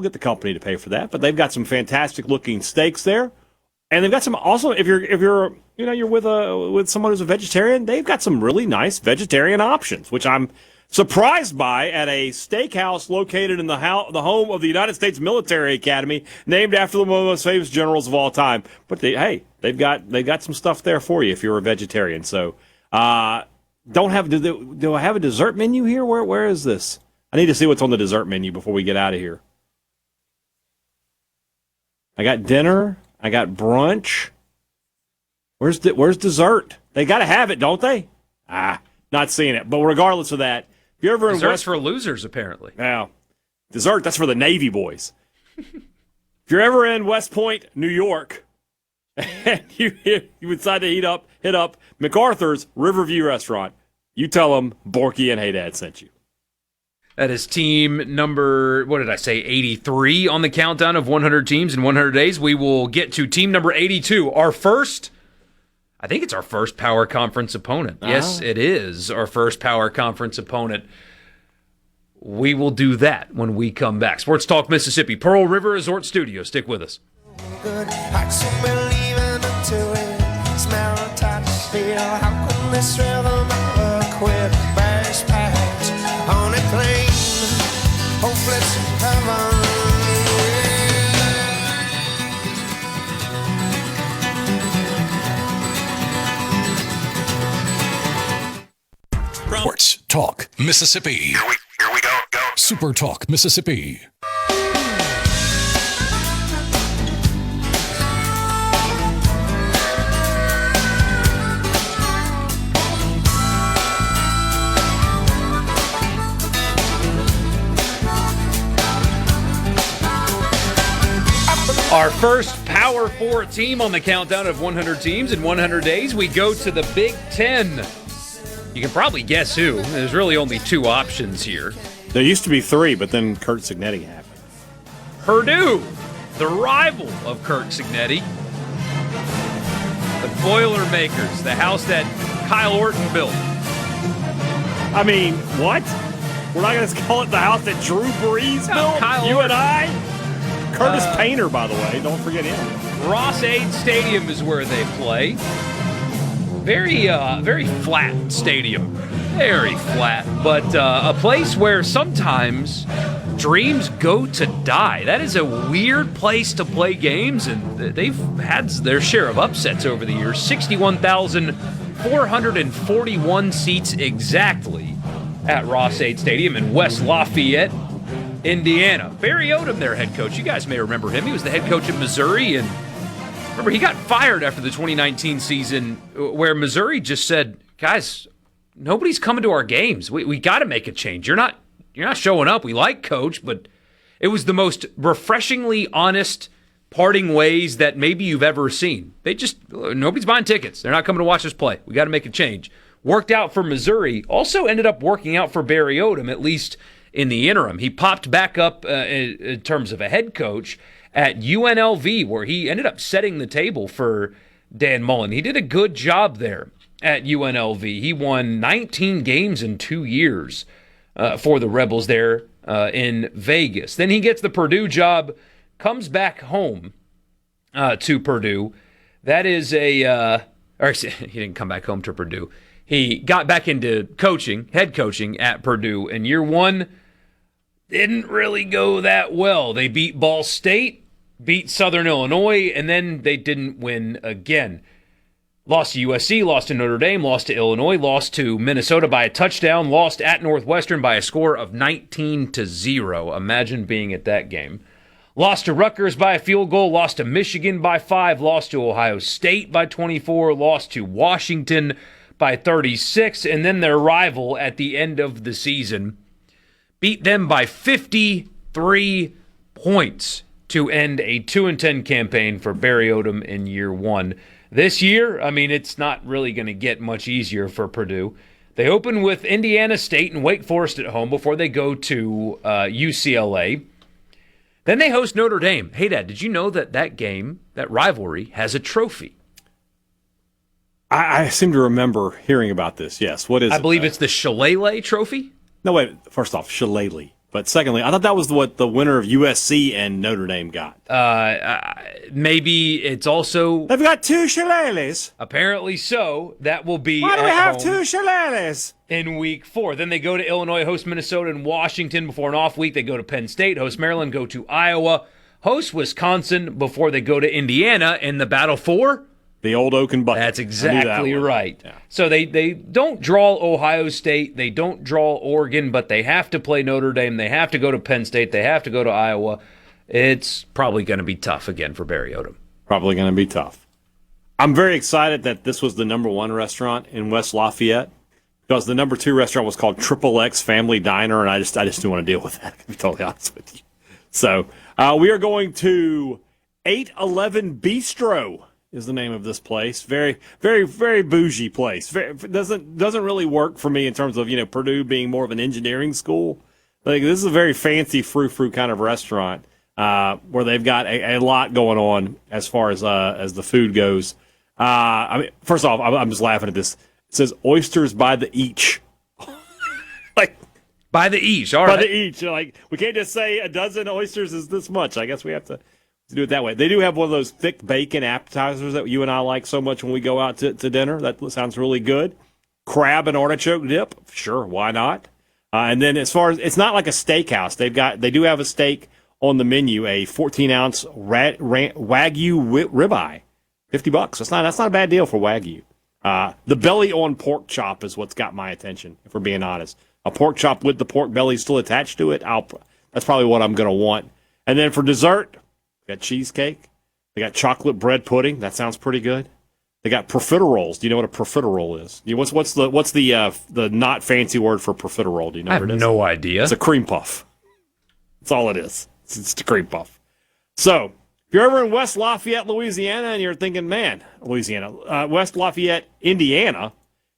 get the company to pay for that. But they've got some fantastic looking steaks there, and they've got some also. If you're with someone who's a vegetarian, they've got some really nice vegetarian options, which I'm surprised by at a steakhouse located in the home of the United States Military Academy, named after one of the most famous generals of all time. But they've got some stuff there for you if you're a vegetarian. So do I have a dessert menu here? Where is this? I need to see what's on the dessert menu before we get out of here. I got dinner. I got brunch. Where's dessert? They got to have it, don't they? Not seeing it. But regardless of that, If you're ever in Desserts for losers, apparently. Now, dessert, that's for the Navy boys. If you're ever in West Point, New York, and you decide to hit up MacArthur's Riverview Restaurant, you tell them Borkey and Hadad sent you. That is team number, 83 on the countdown of 100 teams in 100 days. We will get to team number 82. I think it's our first Power Conference opponent. Yes, it is our first Power Conference opponent. We will do that when we come back. Sports Talk Mississippi, Pearl River Resort Studio. Stick with us. Good. I keep believing into it. Smell, touch, feel. How can this rhythm ever quit? Bash, patch on a plane. Hopeless heaven. Sports Talk Mississippi. Here we go. Super Talk Mississippi. Our first Power 4 team on the countdown of 100 teams in 100 days. We go to the Big Ten. You can probably guess who. There's really only two options here. There used to be three, but then Kurt Signetti happened. Purdue, the rival of Kurt Signetti. The Boilermakers, the house that Kyle Orton built. I mean, what? We're not going to call it the house that Drew Brees built? Kyle you Orton. and I? Curtis Painter, by the way. Don't forget him. Ross-Ade Stadium is where they play. Very flat stadium. Very flat. But a place where sometimes dreams go to die. That is a weird place to play games, and they've had their share of upsets over the years. 61,441 seats exactly at Ross-Ade Stadium in West Lafayette, Indiana. Barry Odom, their head coach. You guys may remember him. He was the head coach at Missouri, and remember, he got fired after the 2019 season where Missouri just said, guys, nobody's coming to our games. We got to make a change. You're not showing up. We like Coach, but it was the most refreshingly honest parting ways that maybe you've ever seen. Nobody's buying tickets. They're not coming to watch us play. We got to make a change. Worked out for Missouri. Also ended up working out for Barry Odom, at least in the interim. He popped back up in terms of a head coach at UNLV, where he ended up setting the table for Dan Mullen. He did a good job there at UNLV. He won 19 games in 2 years for the Rebels there in Vegas. Then he gets the Purdue job, comes back home to Purdue. That is he didn't come back home to Purdue. He got back into head coaching at Purdue, and year one didn't really go that well. They beat Ball State, beat Southern Illinois, and then they didn't win again. Lost to USC, lost to Notre Dame, lost to Illinois, lost to Minnesota by a touchdown, lost at Northwestern by a score of 19-0. Imagine being at that game. Lost to Rutgers by a field goal, lost to Michigan by 5, lost to Ohio State by 24, lost to Washington by 36, and then their rival at the end of the season beat them by 53 points to end a 2-10 campaign for Barry Odom in year one. This year, I mean, it's not really going to get much easier for Purdue. They open with Indiana State and Wake Forest at home before they go to UCLA. Then they host Notre Dame. Hey, Dad, did you know that game, that rivalry, has a trophy? I seem to remember hearing about this, yes. What is it? I believe it's the Shillelagh Trophy. No, wait. First off, Shillelagh. But secondly, I thought that was what the winner of USC and Notre Dame got. Maybe it's also... They've got 2 shillelaghs. Apparently so. That will be Why do we have home 2 shillelaghs? in week 4. Then they go to Illinois, host Minnesota and Washington before an off week. They go to Penn State, host Maryland, go to Iowa, host Wisconsin before they go to Indiana in the Battle for... The old Oaken Bucket. That's exactly right. Yeah. So they don't draw Ohio State, they don't draw Oregon, but they have to play Notre Dame, they have to go to Penn State, they have to go to Iowa. It's probably going to be tough again for Barry Odom. Probably going to be tough. I'm very excited that this was the number 1 restaurant in West Lafayette because the number 2 restaurant was called Triple X Family Diner, and I just didn't want to deal with that, to be totally honest with you. So we are going to 811 Bistro is the name of this place. Very, very, very bougie place. Doesn't really work for me in terms of, Purdue being more of an engineering school. Like, this is a very fancy frou-frou kind of restaurant where they've got a lot going on as far as the food goes. First off, I'm just laughing at this. It says oysters by the each. Like, by the each, all right. By the each. Like, we can't just say a dozen oysters is this much. I guess we have to do it that way. They do have one of those thick bacon appetizers that you and I like so much when we go out to dinner. That sounds really good. Crab and artichoke dip. Sure, why not? And then as far as, it's not like a steakhouse. They do have a steak on the menu, a 14-ounce Wagyu ribeye. $50. That's not a bad deal for Wagyu. The belly on pork chop is what's got my attention, if we're being honest. A pork chop with the pork belly still attached to it, that's probably what I'm going to want. And then for dessert, we got cheesecake. They got chocolate bread pudding. That sounds pretty good. They got profiteroles. Do you know what a profiterole is? What's the not fancy word for profiterole? Do you know what it is? I have no idea. It's a cream puff. That's all it is. It's a cream puff. So, if you're ever in West Lafayette, Louisiana, and you're thinking, West Lafayette, Indiana,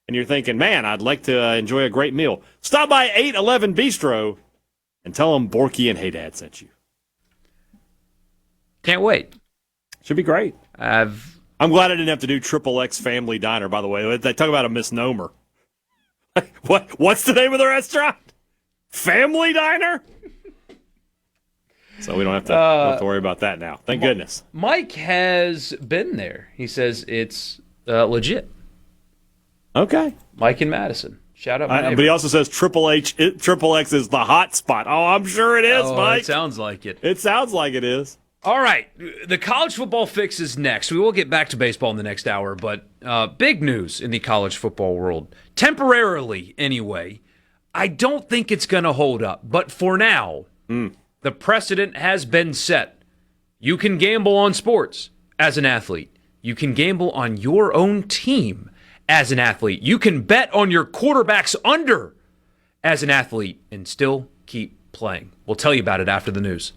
and you're thinking, man, I'd like to enjoy a great meal, stop by 811 Bistro and tell them Borkey and Hadad sent you. Can't wait. Should be great. I'm glad I didn't have to do Triple X Family Diner, by the way. They talk about a misnomer. What's the name of the restaurant? Family Diner? So we don't have to worry about that now. Thank goodness. Mike has been there. He says it's legit. Okay. Mike in Madison. Shout out. But he also says Triple X is the hot spot. Oh, I'm sure it is, Mike. It sounds like it. It sounds like it is. All right. The college football fix is next. We will get back to baseball in the next hour, but big news in the college football world. Temporarily, anyway. I don't think it's going to hold up. But for now, the precedent has been set. You can gamble on sports as an athlete. You can gamble on your own team as an athlete. You can bet on your quarterback's under as an athlete and still keep playing. We'll tell you about it after the news.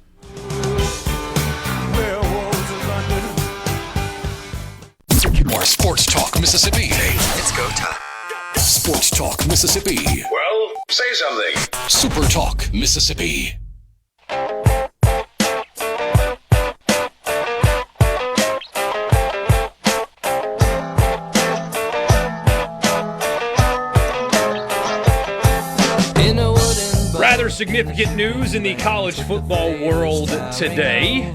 More Sports Talk Mississippi. It's go time. Sports Talk Mississippi. Well, say something. Super Talk Mississippi. Rather significant news in the college football world today.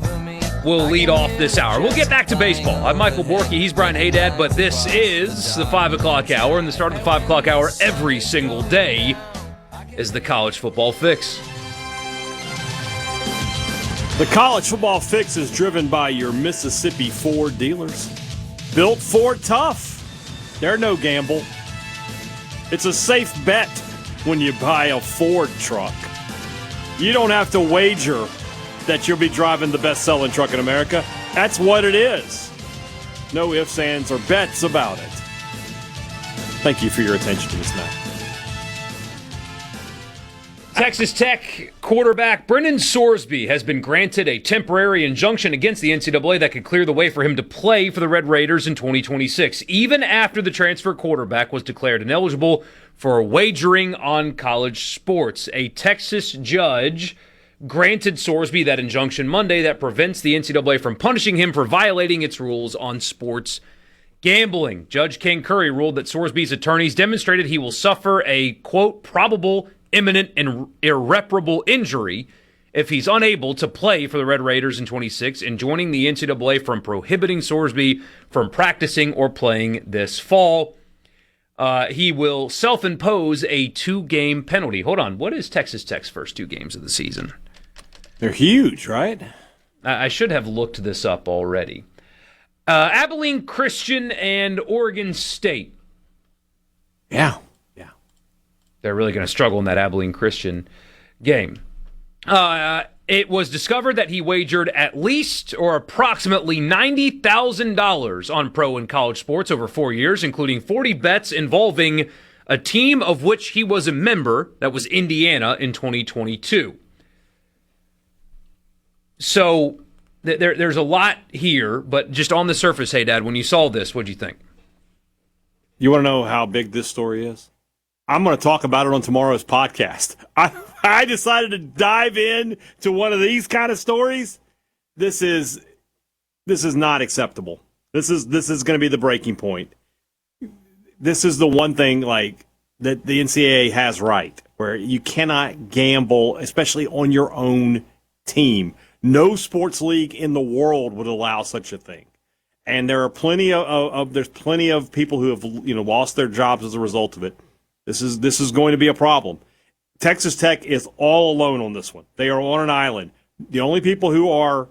We'll lead off this hour. We'll get back to baseball. I'm Michael Borkey. He's Brian Hadad, but this is the 5 o'clock hour, and the start of the 5 o'clock hour every single day is the college football fix. The college football fix is driven by your Mississippi Ford dealers. Built Ford tough. They're no gamble. It's a safe bet when you buy a Ford truck. You don't have to wager that you'll be driving the best-selling truck in America. That's what it is. No ifs, ands, or bets about it. Thank you for your attention to this night. Texas Tech quarterback Brennan Sorsby has been granted a temporary injunction against the NCAA that could clear the way for him to play for the Red Raiders in 2026, even after the transfer quarterback was declared ineligible for wagering on college sports. A Texas judge granted Sorsby that injunction Monday that prevents the NCAA from punishing him for violating its rules on sports gambling. Judge Ken Curry ruled that Sorsby's attorneys demonstrated he will suffer a, quote, probable, imminent, and irreparable injury if he's unable to play for the Red Raiders in 26, and joining the NCAA from prohibiting Sorsby from practicing or playing this fall. He will self-impose a 2-game penalty. Hold on, what is Texas Tech's first 2 games of the season? They're huge, right? I should have looked this up already. Abilene Christian and Oregon State. Yeah. They're really going to struggle in that Abilene Christian game. It was discovered that he wagered at least or approximately $90,000 on pro and college sports over 4 years, including 40 bets involving a team of which he was a member, that was Indiana in 2022. So there's a lot here, but just on the surface, hey, Dad, when you saw this, what'd you think? You want to know how big this story is? I'm going to talk about it on tomorrow's podcast. I decided to dive in to one of these kind of stories. This is not acceptable. This is going to be the breaking point. This is the one thing like that the NCAA has right, where you cannot gamble, especially on your own team. No sports league in the world would allow such a thing. And there are plenty of people who have lost their jobs as a result of it. This is going to be a problem. Texas Tech is all alone on this one. They are on an island. The only people who are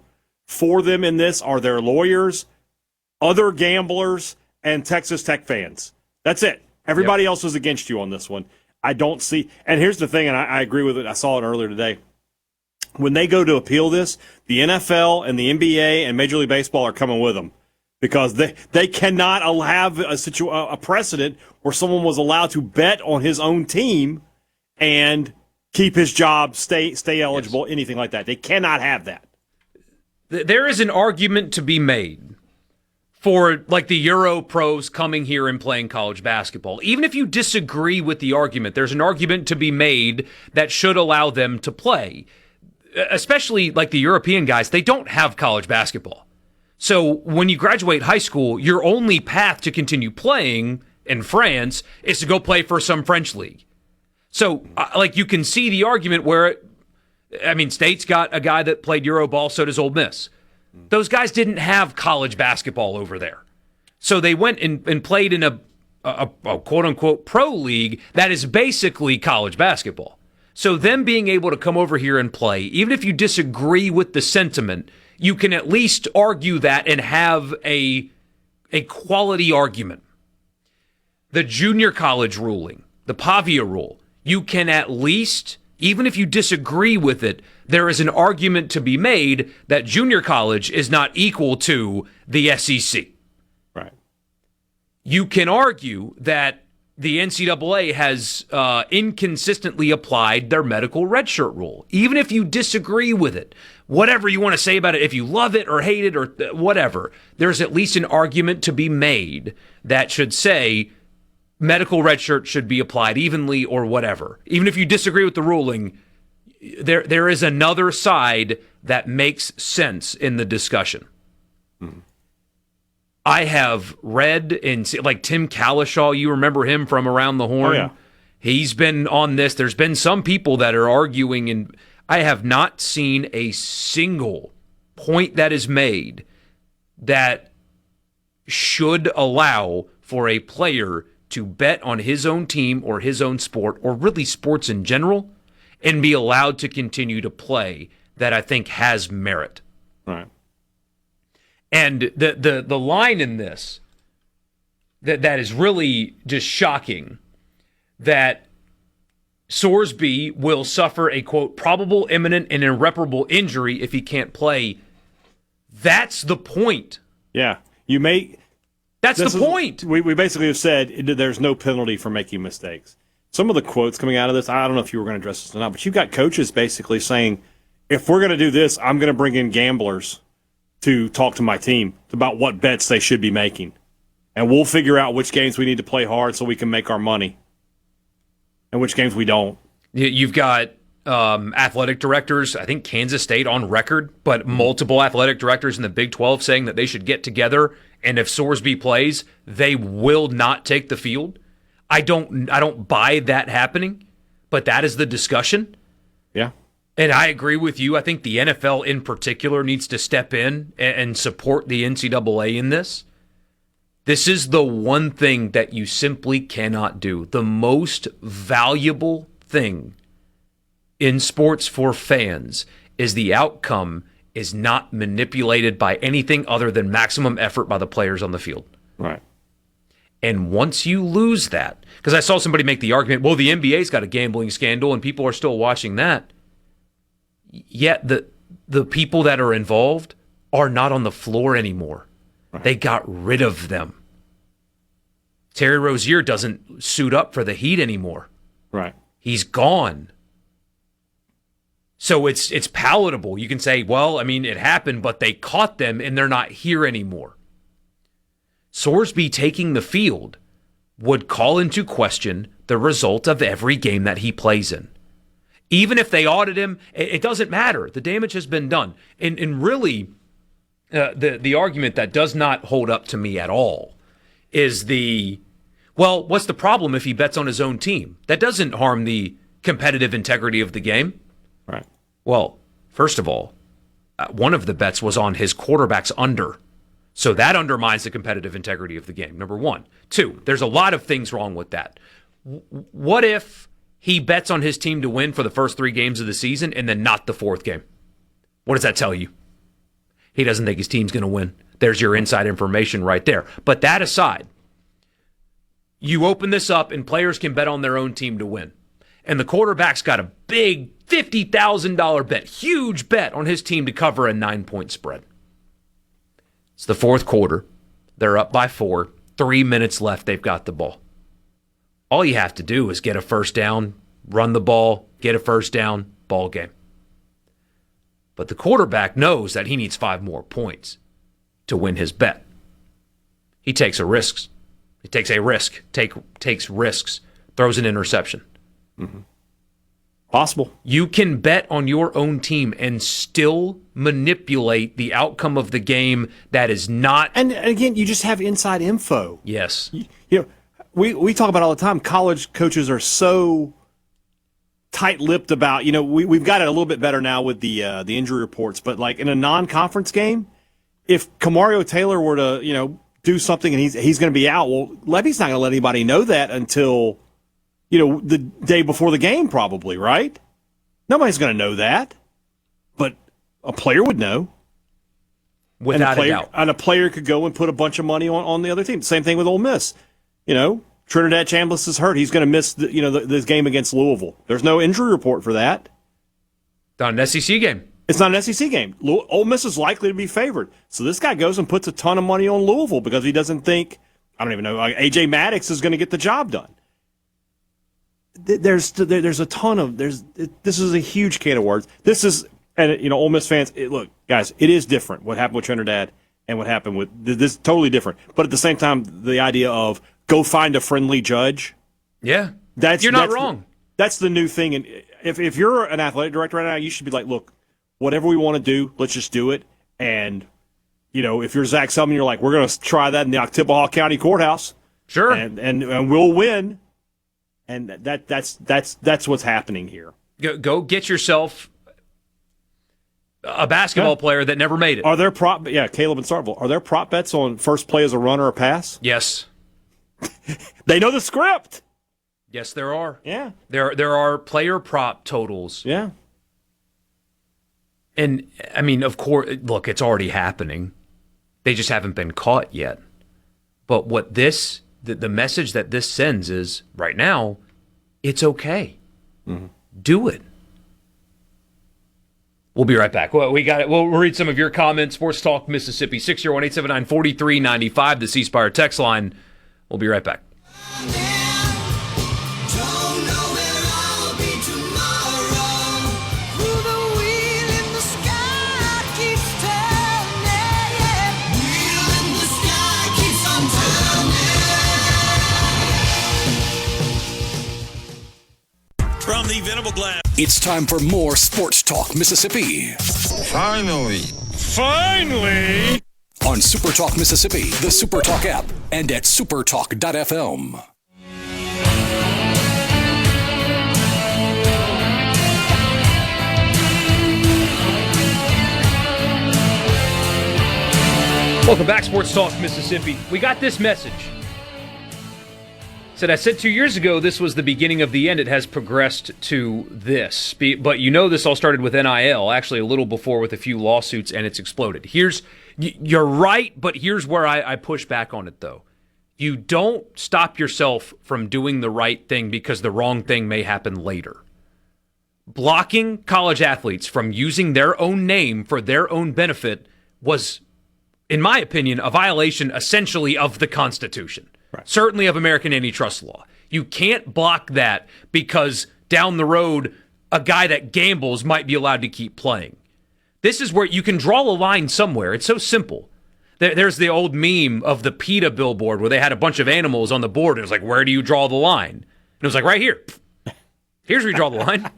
for them in this are their lawyers, other gamblers, and Texas Tech fans. That's it. Everybody else is against you on this one. I don't see. And here's the thing, and I agree with it. I saw it earlier today. When they go to appeal this, the NFL and the NBA and Major League Baseball are coming with them because they cannot have a precedent where someone was allowed to bet on his own team and keep his job, stay eligible, anything like that. They cannot have that. There is an argument to be made for like the Euro pros coming here and playing college basketball. Even if you disagree with the argument, there's an argument to be made that should allow them to play. Especially like the European guys, they don't have college basketball. So when you graduate high school, your only path to continue playing in France is to go play for some French league. So like you can see the argument where, State's got a guy that played Euroball, so does Ole Miss. Those guys didn't have college basketball over there. So they went and played in a quote-unquote pro league that is basically college basketball. So them being able to come over here and play, even if you disagree with the sentiment, you can at least argue that and have a quality argument. The junior college ruling, the Pavia rule, you can at least, even if you disagree with it, there is an argument to be made that junior college is not equal to the SEC. Right. You can argue that the NCAA has inconsistently applied their medical redshirt rule, even if you disagree with it. Whatever you want to say about it, if you love it or hate it or whatever, there's at least an argument to be made that should say medical redshirt should be applied evenly or whatever. Even if you disagree with the ruling, there is another side that makes sense in the discussion. Mm-hmm. I have read and like Tim Kalishaw, you remember him from Around the Horn? Oh, yeah. He's been on this. There's been some people that are arguing, and I have not seen a single point that is made that should allow for a player to bet on his own team or his own sport, or really sports in general, and be allowed to continue to play that I think has merit. Right. And the line in this that is really just shocking, that Sorsby will suffer a, quote, probable, imminent, and irreparable injury if he can't play. That's the point. Yeah. That's the point. We basically have said there's no penalty for making mistakes. Some of the quotes coming out of this, I don't know if you were going to address this or not, but you've got coaches basically saying, if we're going to do this, I'm going to bring in gamblers to talk to my team about what bets they should be making. And we'll figure out which games we need to play hard so we can make our money and which games we don't. You've got athletic directors, I think Kansas State on record, but multiple athletic directors in the Big 12 saying that they should get together, and if Sorsby plays, they will not take the field. I don't buy that happening, but that is the discussion. Yeah. And I agree with you. I think the NFL in particular needs to step in and support the NCAA in this. This is the one thing that you simply cannot do. The most valuable thing in sports for fans is the outcome is not manipulated by anything other than maximum effort by the players on the field. Right. And once you lose that, because I saw somebody make the argument, well, the NBA's got a gambling scandal and people are still watching that. Yet the people that are involved are not on the floor anymore. Right. They got rid of them. Terry Rozier doesn't suit up for the Heat anymore. Right. He's gone. So it's palatable. You can say, well, I mean, it happened, but they caught them and they're not here anymore. Sorsby taking the field would call into question the result of every game that he plays in. Even if they audit him, it doesn't matter. The damage has been done. And really, the argument that does not hold up to me at all is well, what's the problem if he bets on his own team? That doesn't harm the competitive integrity of the game. Right. Well, first of all, one of the bets was on his quarterback's under. So that undermines the competitive integrity of the game, number one. Two, there's a lot of things wrong with that. What if he bets on his team to win for the first 3 games of the season and then not the 4th game? What does that tell you? He doesn't think his team's going to win. There's your inside information right there. But that aside, you open this up and players can bet on their own team to win. And the quarterback's got a big $50,000 bet, huge bet on his team to cover a 9-point spread. It's the 4th quarter. They're up by 4. 3 minutes left. They've got the ball. All you have to do is get a first down, run the ball, get a first down, ball game. But the quarterback knows that he needs 5 more points to win his bet. He takes a risk. He takes a risk, takes risks, throws an interception. Mm-hmm. Possible. You can bet on your own team and still manipulate the outcome of the game that is not. And again, you just have inside info. Yes. We talk about it all the time. College coaches are so tight-lipped about, we've got it a little bit better now with the injury reports, but like in a non-conference game, if Kamario Taylor were to, do something and he's going to be out, well, Levy's not going to let anybody know that until, the day before the game probably, right? Nobody's going to know that, but a player would know. Without a doubt. And a player could go and put a bunch of money on the other team. Same thing with Ole Miss. Trinidad Chambliss is hurt. He's going to miss this game against Louisville. There's no injury report for that. Not an SEC game. It's not an SEC game. Ole Miss is likely to be favored. So this guy goes and puts a ton of money on Louisville because he doesn't think, I don't even know, A.J. Maddox is going to get the job done. There's a ton of, this is a huge can of worms. This is, and Ole Miss fans, look, guys, it is different what happened with Trinidad and what happened with, this is totally different. But at the same time, the idea of go find a friendly judge. Yeah. You're not wrong. That's the new thing. And if you're an athletic director right now, you should be like, look, whatever we want to do, let's just do it. And, if you're Zach Selman, you're like, we're going to try that in the Oktibbeha County Courthouse. Sure. And we'll win. And that's what's happening here. Go get yourself a basketball player that never made it. Are there Caleb and Starkville. Are there prop bets on first play as a run or a pass? Yes. They know the script. Yes, there are. Yeah. There are player prop totals. Yeah. And, I mean, of course, look, it's already happening. They just haven't been caught yet. But what the message that this sends is, right now, it's okay. Mm-hmm. Do it. We'll be right back. Well, we got it. We'll read some of your comments. Sports Talk Mississippi, 601-879-4395, the C Spire text line. We'll be right back. From the Venable Glass. It's time for more Sports Talk Mississippi. Finally. On SuperTalk Mississippi, the SuperTalk app, and at supertalk.fm. Welcome back, Sports Talk Mississippi. We got this message. I said 2 years ago this was the beginning of the end. It has progressed to this. But this all started with NIL, actually a little before with a few lawsuits, and it's exploded. You're right, but here's where I push back on it, though. You don't stop yourself from doing the right thing because the wrong thing may happen later. Blocking college athletes from using their own name for their own benefit was, in my opinion, a violation essentially of the Constitution. Right. Certainly of American antitrust law. You can't block that because down the road, a guy that gambles might be allowed to keep playing. This is where you can draw a line somewhere. It's so simple. There's the old meme of the PETA billboard where they had a bunch of animals on the board. And it was like, where do you draw the line? And it was like, right here. Here's where you draw the line.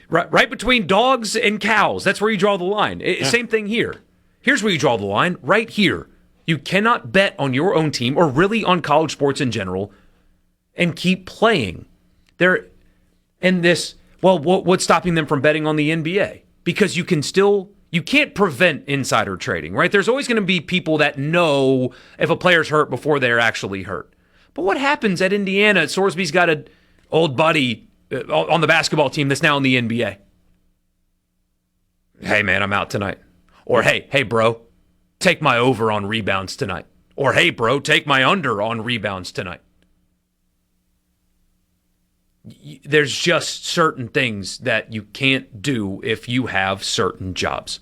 Right between dogs and cows. That's where you draw the line. Same thing here. Here's where you draw the line. Right here. You cannot bet on your own team or really on college sports in general and keep playing. What's stopping them from betting on the NBA? Because you can't prevent insider trading, right? There's always going to be people that know if a player's hurt before they're actually hurt. But what happens at Indiana? Sorsby's got an old buddy on the basketball team that's now in the NBA. Hey, man, I'm out tonight. Or, hey, bro, take my over on rebounds tonight. Or, hey, bro, take my under on rebounds tonight. There's just certain things that you can't do if you have certain jobs.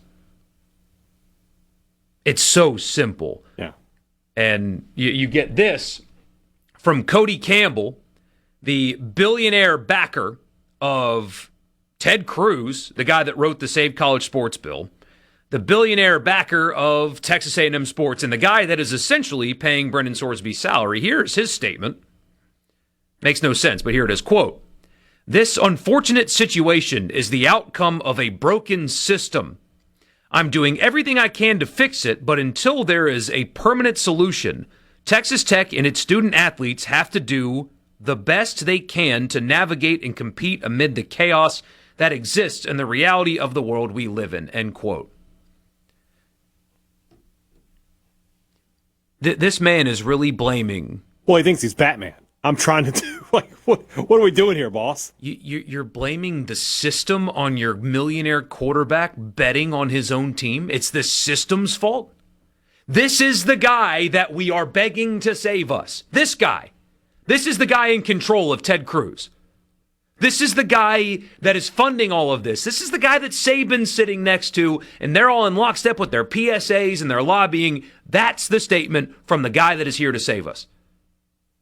It's so simple. Yeah. And you get this from Cody Campbell, the billionaire backer of Ted Cruz, the guy that wrote the Save College Sports bill, the billionaire backer of Texas A&M Sports, and the guy that is essentially paying Brendan Sorsby's salary. Here's his statement. Makes no sense, but here it is. Quote, "This unfortunate situation is the outcome of a broken system. I'm doing everything I can to fix it, but until there is a permanent solution, Texas Tech and its student athletes have to do the best they can to navigate and compete amid the chaos that exists in the reality of the world we live in." End quote. This man is really blaming. Well, he thinks he's Batman. I'm trying to do, what are we doing here, boss? You're blaming the system on your millionaire quarterback betting on his own team? It's the system's fault? This is the guy that we are begging to save us. This guy. This is the guy in control of Ted Cruz. This is the guy that is funding all of this. This is the guy that Saban's sitting next to, and they're all in lockstep with their PSAs and their lobbying. That's the statement from the guy that is here to save us.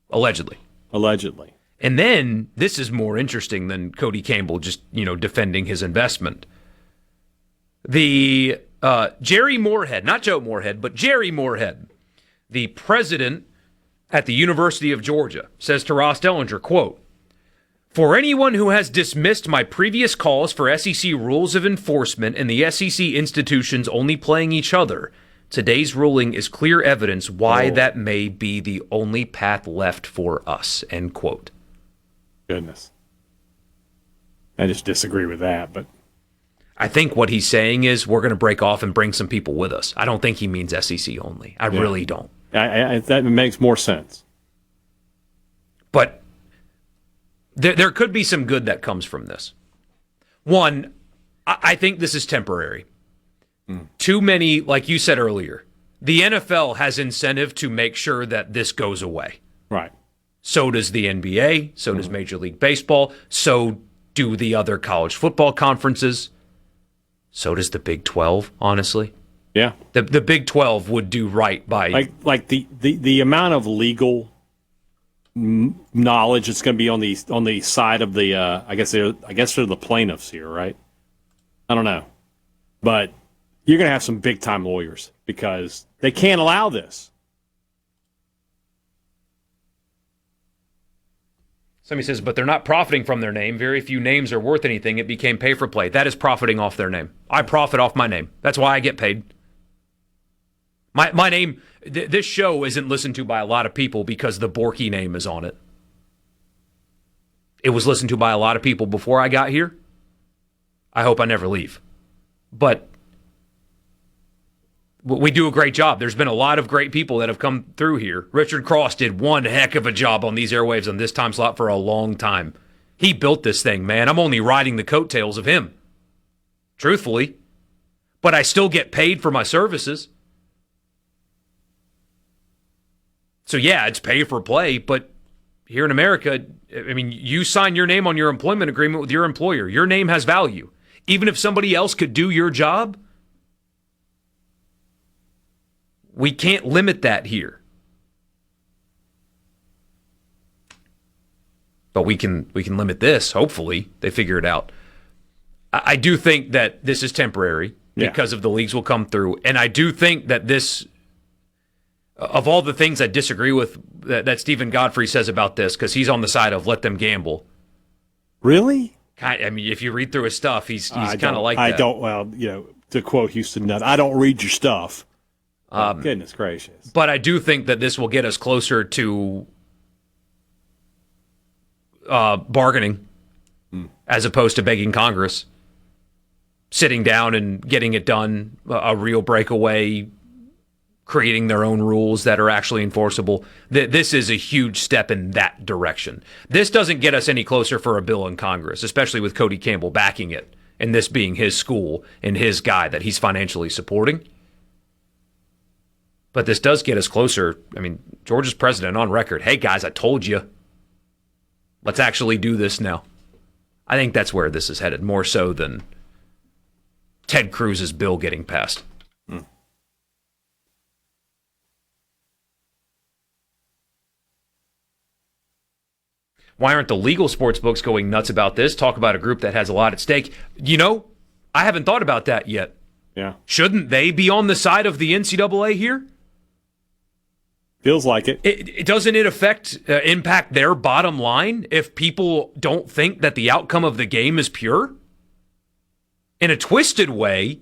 Allegedly. Allegedly. And then, this is more interesting than Cody Campbell just, defending his investment. The Jerry Moorhead, not Joe Moorhead, but Jerry Moorhead, the president at the University of Georgia, says to Ross Dellinger, quote, "For anyone who has dismissed my previous calls for SEC rules of enforcement and the SEC institutions only playing each other, today's ruling is clear evidence why that may be the only path left for us." End quote. Goodness. I just disagree with that, but I think what he's saying is we're going to break off and bring some people with us. I don't think he means SEC only. I really don't. That makes more sense. But there could be some good that comes from this. One, I think this is temporary. Too many, like you said earlier, the NFL has incentive to make sure that this goes away. Right. So does the NBA. So does Major League Baseball. So do the other college football conferences. So does the Big 12, honestly. Yeah. The Big 12 would do right by... Like the amount of legal knowledge that's going to be on the side of the I guess they're the plaintiffs here, right? I don't know, but you're going to have some big time lawyers because they can't allow this. Somebody says, but they're not profiting from their name. Very few names are worth anything. It became pay for play. That is profiting off their name. I profit off my name. That's why I get paid. My name, this show isn't listened to by a lot of people because the Borkey name is on it. It was listened to by a lot of people before I got here. I hope I never leave. But we do a great job. There's been a lot of great people that have come through here. Richard Cross did one heck of a job on these airwaves on this time slot for a long time. He built this thing, man. I'm only riding the coattails of him. Truthfully. But I still get paid for my services. So yeah, it's pay for play, but here in America, I mean, you sign your name on your employment agreement with your employer. Your name has value. Even if somebody else could do your job, we can't limit that here. but we can limit this. Hopefully, they figure it out. I do think that this is temporary because of the leagues will come through, and I do think that this, of all the things I disagree with that Stephen Godfrey says about this, because he's on the side of let them gamble. Really? I mean, if you read through his stuff, he's kind of like that. I don't. Well, to quote Houston Nutt, I don't read your stuff. Goodness gracious! But I do think that this will get us closer to bargaining, as opposed to begging Congress, sitting down and getting it done, a real breakaway, creating their own rules that are actually enforceable. This is a huge step in that direction. This doesn't get us any closer for a bill in Congress, especially with Cody Campbell backing it, and this being his school and his guy that he's financially supporting. But this does get us closer. I mean, Georgia's president on record, hey guys, I told you. Let's actually do this now. I think that's where this is headed, more so than Ted Cruz's bill getting passed. Why aren't the legal sports books going nuts about this? Talk about a group that has a lot at stake. I haven't thought about that yet. Yeah. Shouldn't they be on the side of the NCAA here? Feels like it. Doesn't it impact their bottom line if people don't think that the outcome of the game is pure? In a twisted way,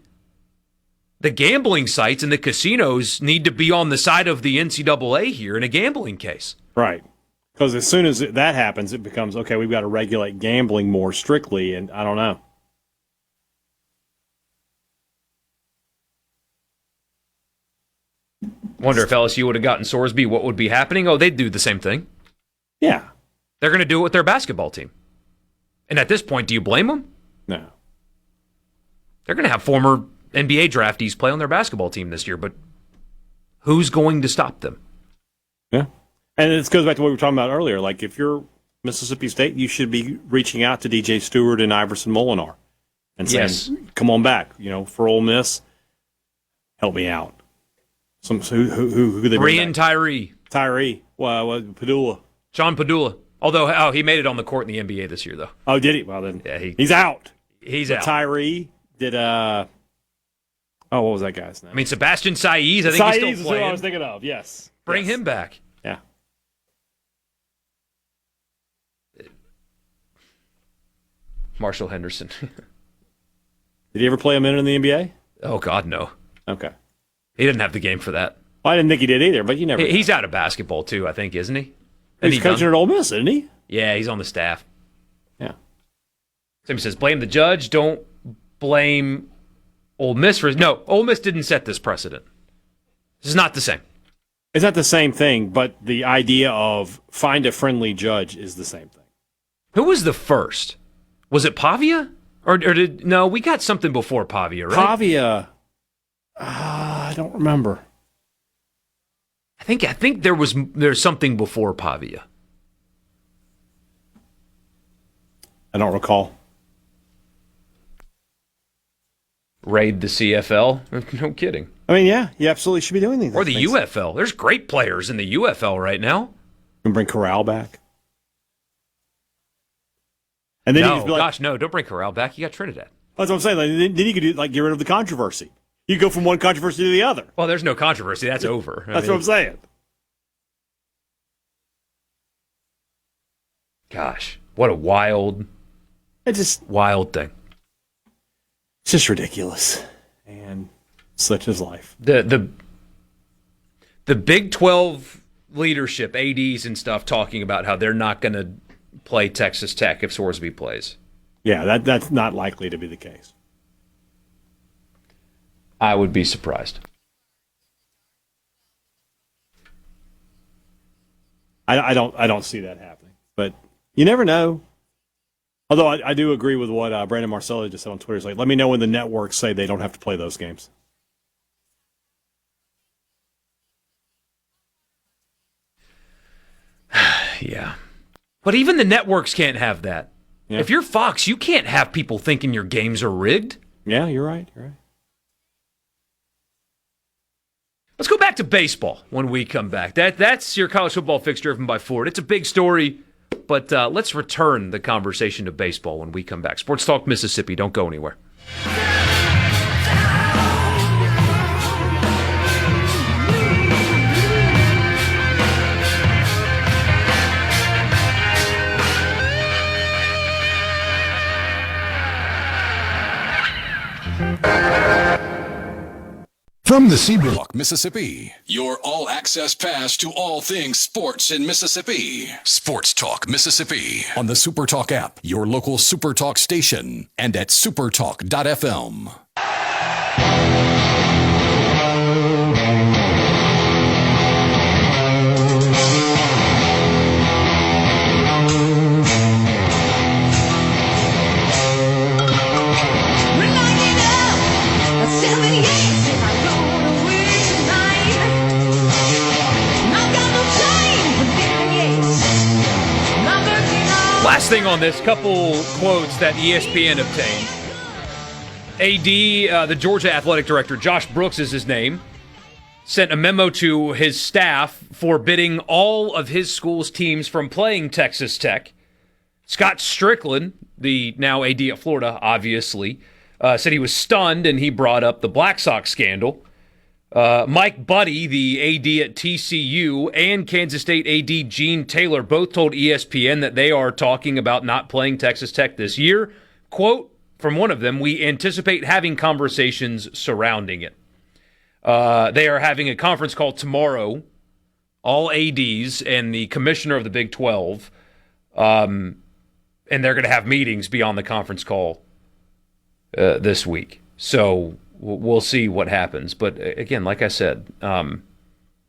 the gambling sites and the casinos need to be on the side of the NCAA here in a gambling case. Right. Because as soon as that happens, it becomes, okay, we've got to regulate gambling more strictly, and I don't know. Wonder if LSU would have gotten Sorsby, what would be happening? Oh, they'd do the same thing. Yeah. They're going to do it with their basketball team. And at this point, do you blame them? No. They're going to have former NBA draftees play on their basketball team this year, but who's going to stop them? Yeah. And this goes back to what we were talking about earlier. Like, if you're Mississippi State, you should be reaching out to DJ Stewart and Iverson Molinar and saying, come on back. For Ole Miss, help me out. Who they bring Brian Tyree. Padula. Sean Padula. Although, he made it on the court in the NBA this year, though. Oh, did he? Well, then he's out. He's out. Tyree did, what was that guy's name? I mean, Sebastian Saiz, I think he's still playing. Is who I was thinking of, yes. Bring him back. Yeah. Marshall Henderson. Did he ever play a minute in the NBA? Oh, God, no. Okay. He didn't have the game for that. Well, I didn't think he did either, but you never know. He's out of basketball, too, I think, isn't he? He's coaching at Ole Miss, isn't he? Yeah, he's on the staff. Yeah. Somebody says, blame the judge, don't blame Ole Miss for... No, Ole Miss didn't set this precedent. This is not the same. It's not the same thing, but the idea of find a friendly judge is the same thing. Who was the first? Was it Pavia? Or did... No, we got something before Pavia, right? Pavia... I don't remember. I think there's something before Pavia. I don't recall. Raid the CFL? No kidding. I mean, yeah, you absolutely should be doing these. Or the things. UFL. There's great players in the UFL right now. You can bring Corral back. And then no, don't bring Corral back. You got Trinidad. That's what I'm saying. Like, then you could get rid of the controversy. You go from one controversy to the other. Well, there's no controversy. That's over. That's what I'm saying. Gosh, what a wild thing. It's just ridiculous. And such is life. The Big 12 leadership, ADs and stuff, talking about how they're not going to play Texas Tech if Sorsby plays. Yeah, that's not likely to be the case. I would be surprised. I don't see that happening, but you never know. Although I do agree with what Brandon Marcelli just said on Twitter. He's like, let me know when the networks say they don't have to play those games. Yeah. But even the networks can't have that. Yeah. If you're Fox, you can't have people thinking your games are rigged. Yeah, you're right. Let's go back to baseball when we come back. That's your college football fix driven by Ford. It's a big story but let's return the conversation to baseball when we come back. Sports Talk Mississippi, don't go anywhere. From the SuperTalk, Mississippi, your all-access pass to all things sports in Mississippi. Sports Talk Mississippi on the SuperTalk app, your local SuperTalk station, and at supertalk.fm. Last thing on this, couple quotes that ESPN obtained. AD, the Georgia athletic director, Josh Brooks is his name, sent a memo to his staff forbidding all of his school's teams from playing Texas Tech. Scott Strickland, the now AD at Florida, obviously, said he was stunned, and he brought up the Black Sox scandal. Mike Buddy, the AD at TCU, and Kansas State AD Gene Taylor both told ESPN that they are talking about not playing Texas Tech this year. Quote from one of them, "We anticipate having conversations surrounding it." They are having a conference call tomorrow, all ADs and the commissioner of the Big 12, and they're going to have meetings beyond the conference call this week. So we'll see what happens. But again, like I said,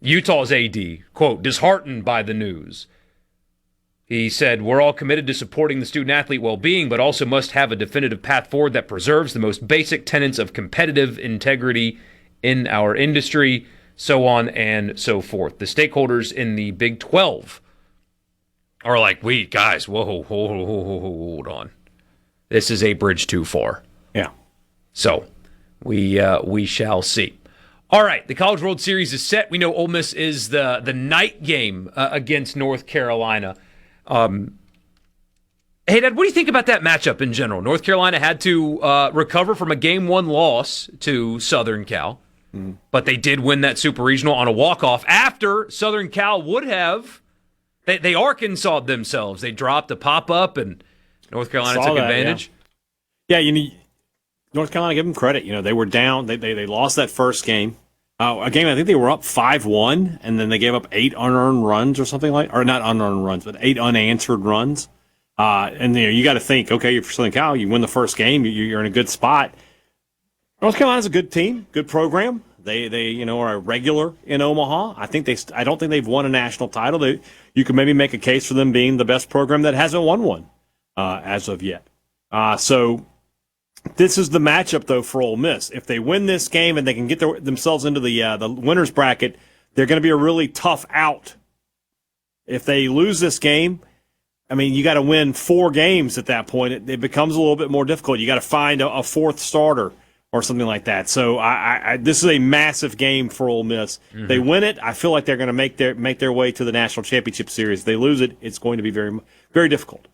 Utah's AD, quote, disheartened by the news. He said, "We're all committed to supporting the student-athlete well-being, but also must have a definitive path forward that preserves the most basic tenets of competitive integrity in our industry," so on and so forth. The stakeholders in the Big 12 are like, "Wait, guys, whoa, hold on. This is a bridge too far." Yeah. So we shall see. All right, the College World Series is set. We know Ole Miss is the night game against North Carolina. Hey, Dad, what do you think about that matchup in general? North Carolina had to recover from a Game 1 loss to Southern Cal, but they did win that Super Regional on a walk-off after Southern Cal would have. They Arkansas'd themselves. They dropped a pop-up, and North Carolina took advantage. Yeah, North Carolina, give them credit. They were down. They lost that first game. A game I think they were up 5-1, and then they gave up 8 unearned runs or something or not unearned runs, but 8 unanswered runs. And you got to think, okay, you're for Southern Cal, you win the first game, you're in a good spot. North Carolina's a good team, good program. They are a regular in Omaha. I don't think they've won a national title. You could maybe make a case for them being the best program that hasn't won one as of yet. So this is the matchup, though, for Ole Miss. If they win this game and they can get themselves into the winner's bracket, they're going to be a really tough out. If they lose this game, I mean, you got to win 4 games at that point. It becomes a little bit more difficult. You got to find a fourth starter or something like that. So this is a massive game for Ole Miss. Mm-hmm. They win it, I feel like they're going to make their way to the National Championship Series. If they lose it, it's going to be very, very difficult.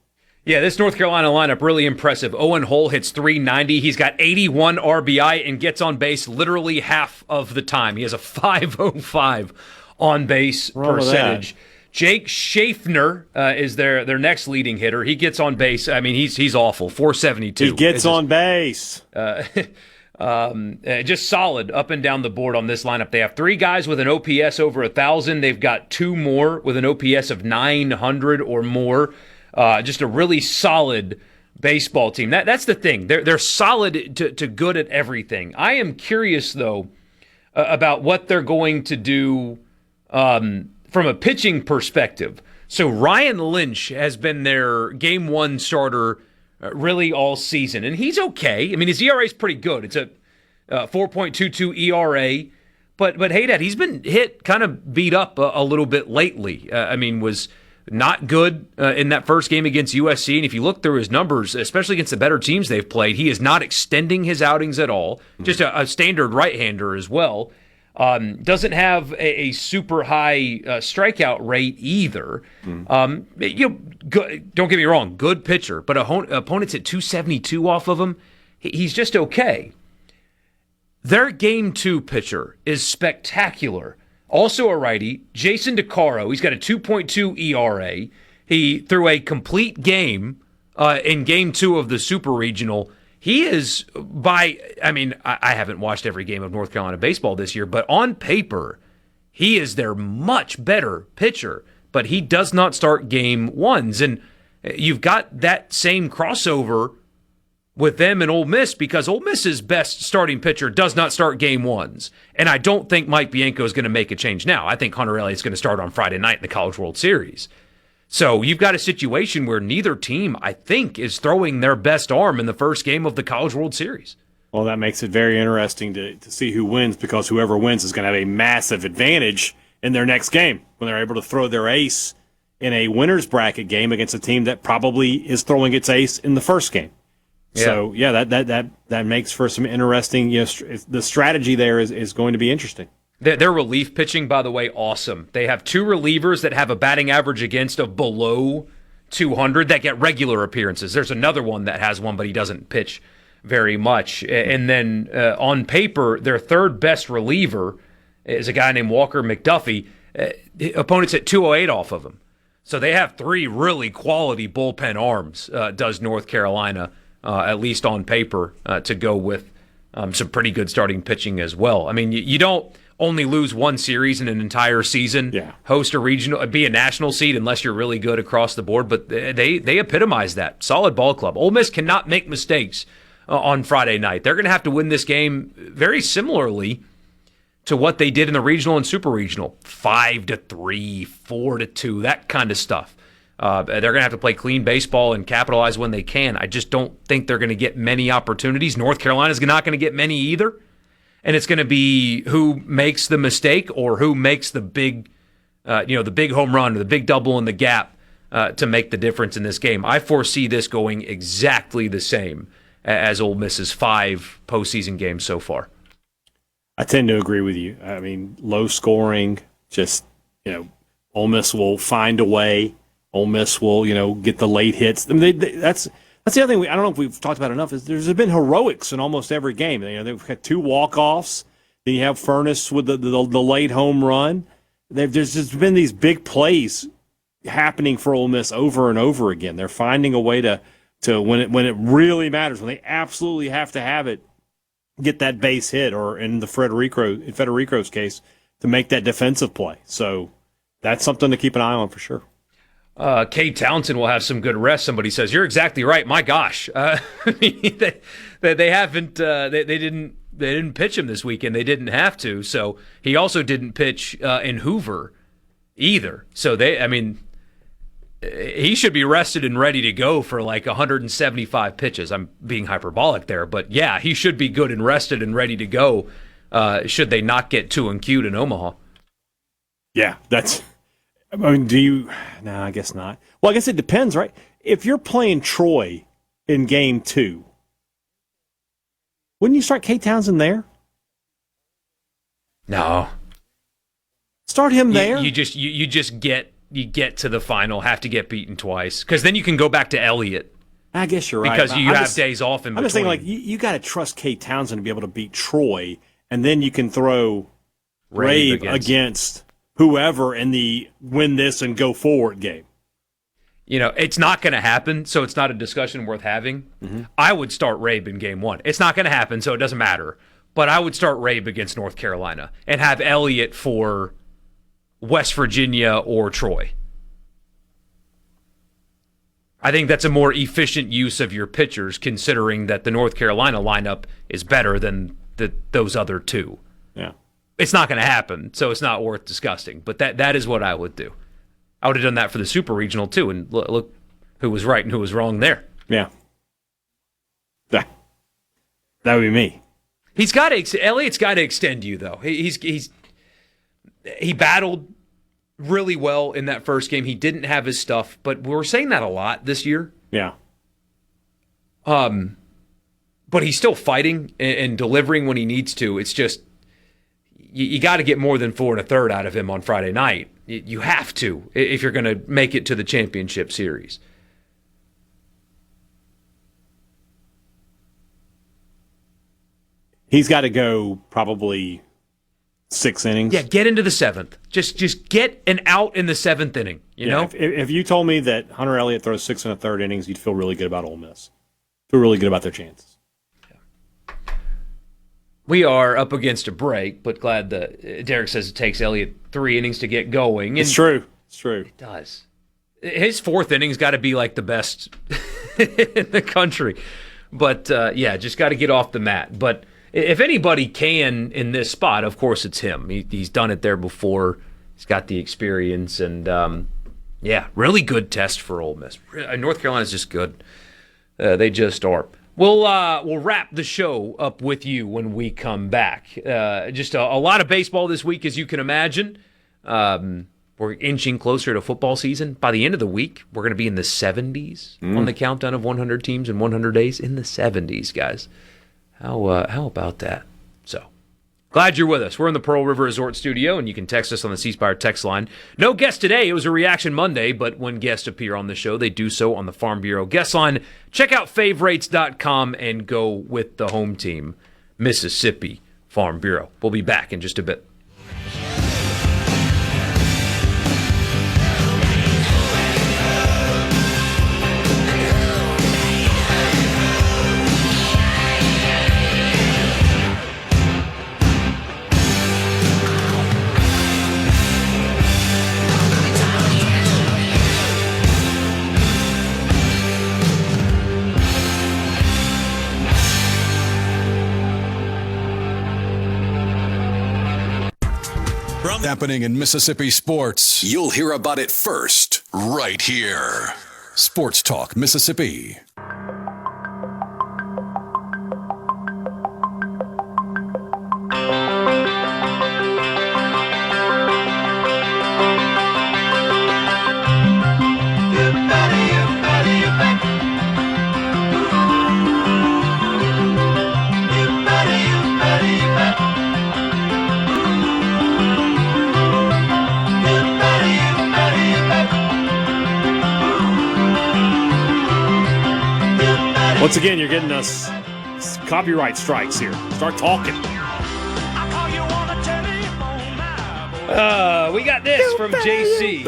Yeah, this North Carolina lineup, really impressive. Owen Hull hits .390. He's got 81 RBI and gets on base literally half of the time. He has a .505 on-base percentage. Jake Schaffner is their next leading hitter. He gets on base. I mean, he's awful. .472. He gets on base. Just solid up and down the board on this lineup. They have 3 guys with an OPS over 1,000. They've got 2 more with an OPS of 900 or more. Just a really solid baseball team. That's the thing. They're solid to good at everything. I am curious, though, about what they're going to do from a pitching perspective. So Ryan Lynch has been their Game 1 starter really all season, and he's okay. I mean, his ERA is pretty good. It's a 4.22 ERA. But hey, Dad, he's been kind of beat up a little bit lately. Was not good in that first game against USC. And if you look through his numbers, especially against the better teams they've played, he is not extending his outings at all. Just a standard right-hander as well. Doesn't have a super high strikeout rate either. Don't get me wrong, good pitcher, but opponents at 272 off of him, he's just okay. Their game 2 pitcher is spectacular. Also a righty, Jason DeCaro. He's got a 2.2 ERA. He threw a complete game in game 2 of the Super Regional. He is I haven't watched every game of North Carolina baseball this year, but on paper, he is their much better pitcher. But he does not start game 1s. And you've got that same crossover with them and Ole Miss, because Ole Miss's best starting pitcher does not start game 1s. And I don't think Mike Bianco is going to make a change now. I think Hunter Elliott's going to start on Friday night in the College World Series. So you've got a situation where neither team, I think, is throwing their best arm in the first game of the College World Series. Well, that makes it very interesting to see who wins, because whoever wins is going to have a massive advantage in their next game when they're able to throw their ace in a winner's bracket game against a team that probably is throwing its ace in the first game. Yeah. So, that makes for some interesting, the strategy there is going to be interesting. Their relief pitching, by the way, awesome. They have 2 relievers that have a batting average against of below 200 that get regular appearances. There's another one that has one, but he doesn't pitch very much. And then on paper, their third best reliever is a guy named Walker McDuffie. Opponents at 208 off of him. So they have 3 really quality bullpen arms, does North Carolina, at least on paper, to go with some pretty good starting pitching as well. I mean, you don't only lose one series in an entire season, host a regional, be a national seed unless you're really good across the board. But they epitomize that. Solid ball club. Ole Miss cannot make mistakes on Friday night. They're going to have to win this game very similarly to what they did in the regional and super regional. 5-3, 4-2, that kind of stuff. They're going to have to play clean baseball and capitalize when they can. I just don't think they're going to get many opportunities. North Carolina's not going to get many either. And it's going to be who makes the mistake or who makes the big, the big home run or the big double in the gap to make the difference in this game. I foresee this going exactly the same as Ole Miss's 5 postseason games so far. I tend to agree with you. I mean, low scoring, just, Ole Miss will find a way. Ole Miss will, get the late hits. I mean, that's the other thing I don't know if we've talked about enough is there's been heroics in almost every game. They've had 2 walk-offs. Then you have Furness with the late home run. There's just been these big plays happening for Ole Miss over and over again. They're finding a way to when it really matters, when they absolutely have to have it, get that base hit, or in Federico's case, to make that defensive play. So that's something to keep an eye on for sure. Kate Townsend will have some good rest. Somebody says, you're exactly right. My gosh. They haven't, they didn't pitch him this weekend. They didn't have to. So he also didn't pitch in Hoover either. So he should be rested and ready to go for like 175 pitches. I'm being hyperbolic there, but yeah, he should be good and rested and ready to go should they not get too acute in Omaha. Yeah, no, I guess not. Well, I guess it depends, right? If you're playing Troy in game 2, wouldn't you start Kate Townsend there? No. Start him there? You just get to the final, have to get beaten twice, because then you can go back to Elliott. I guess you're right. Because you have days off in between. I'm just saying, you got to trust Kate Townsend to be able to beat Troy, and then you can throw Rave against whoever in the win this and go forward game. It's not going to happen, so it's not a discussion worth having. Mm-hmm. I would start Rabe in game 1. It's not going to happen, so it doesn't matter. But I would start Rabe against North Carolina and have Elliott for West Virginia or Troy. I think that's a more efficient use of your pitchers, considering that the North Carolina lineup is better than those other 2. Yeah. It's not going to happen, so it's not worth discussing. But that is what I would do. I would have done that for the Super Regional, too, and look who was right and who was wrong there. Yeah. That would be me. Elliott's got to extend you, though. He battled really well in that first game. He didn't have his stuff, but we're saying that a lot this year. Yeah. But he's still fighting and delivering when he needs to. It's just you got to get more than 4 1/3 out of him on Friday night. You have to if you're going to make it to the championship series. He's got to go probably 6 innings. Yeah, get into the 7th. Just get an out in the 7th inning. You know, if you told me that Hunter Elliott throws 6 1/3 innings, you'd feel really good about Ole Miss. Feel really good about their chances. We are up against a break, but glad that Derek says it takes Elliott 3 innings to get going. And it's true. It's true. It does. His 4th inning's got to be like the best in the country. But, just got to get off the mat. But if anybody can in this spot, of course it's him. He's done it there before. He's got the experience. And, really good test for Ole Miss. North Carolina's just good. They just are. We'll wrap the show up with you when we come back. Just a lot of baseball this week, as you can imagine. We're inching closer to football season. By the end of the week, we're going to be in the 70s on the countdown of 100 teams in 100 days. In the 70s, guys. How about that? So, glad you're with us. We're in the Pearl River Resort studio, and you can text us on the C Spire text line. No guest today. It was a Reaction Monday, but when guests appear on the show, they do so on the Farm Bureau guest line. Check out favorites.com and go with the home team, Mississippi Farm Bureau. We'll be back in just a bit. Happening in Mississippi sports. You'll hear about it first, right here. Sports Talk Mississippi. Once again, you're getting us copyright strikes here. Start talking. We got this from JC.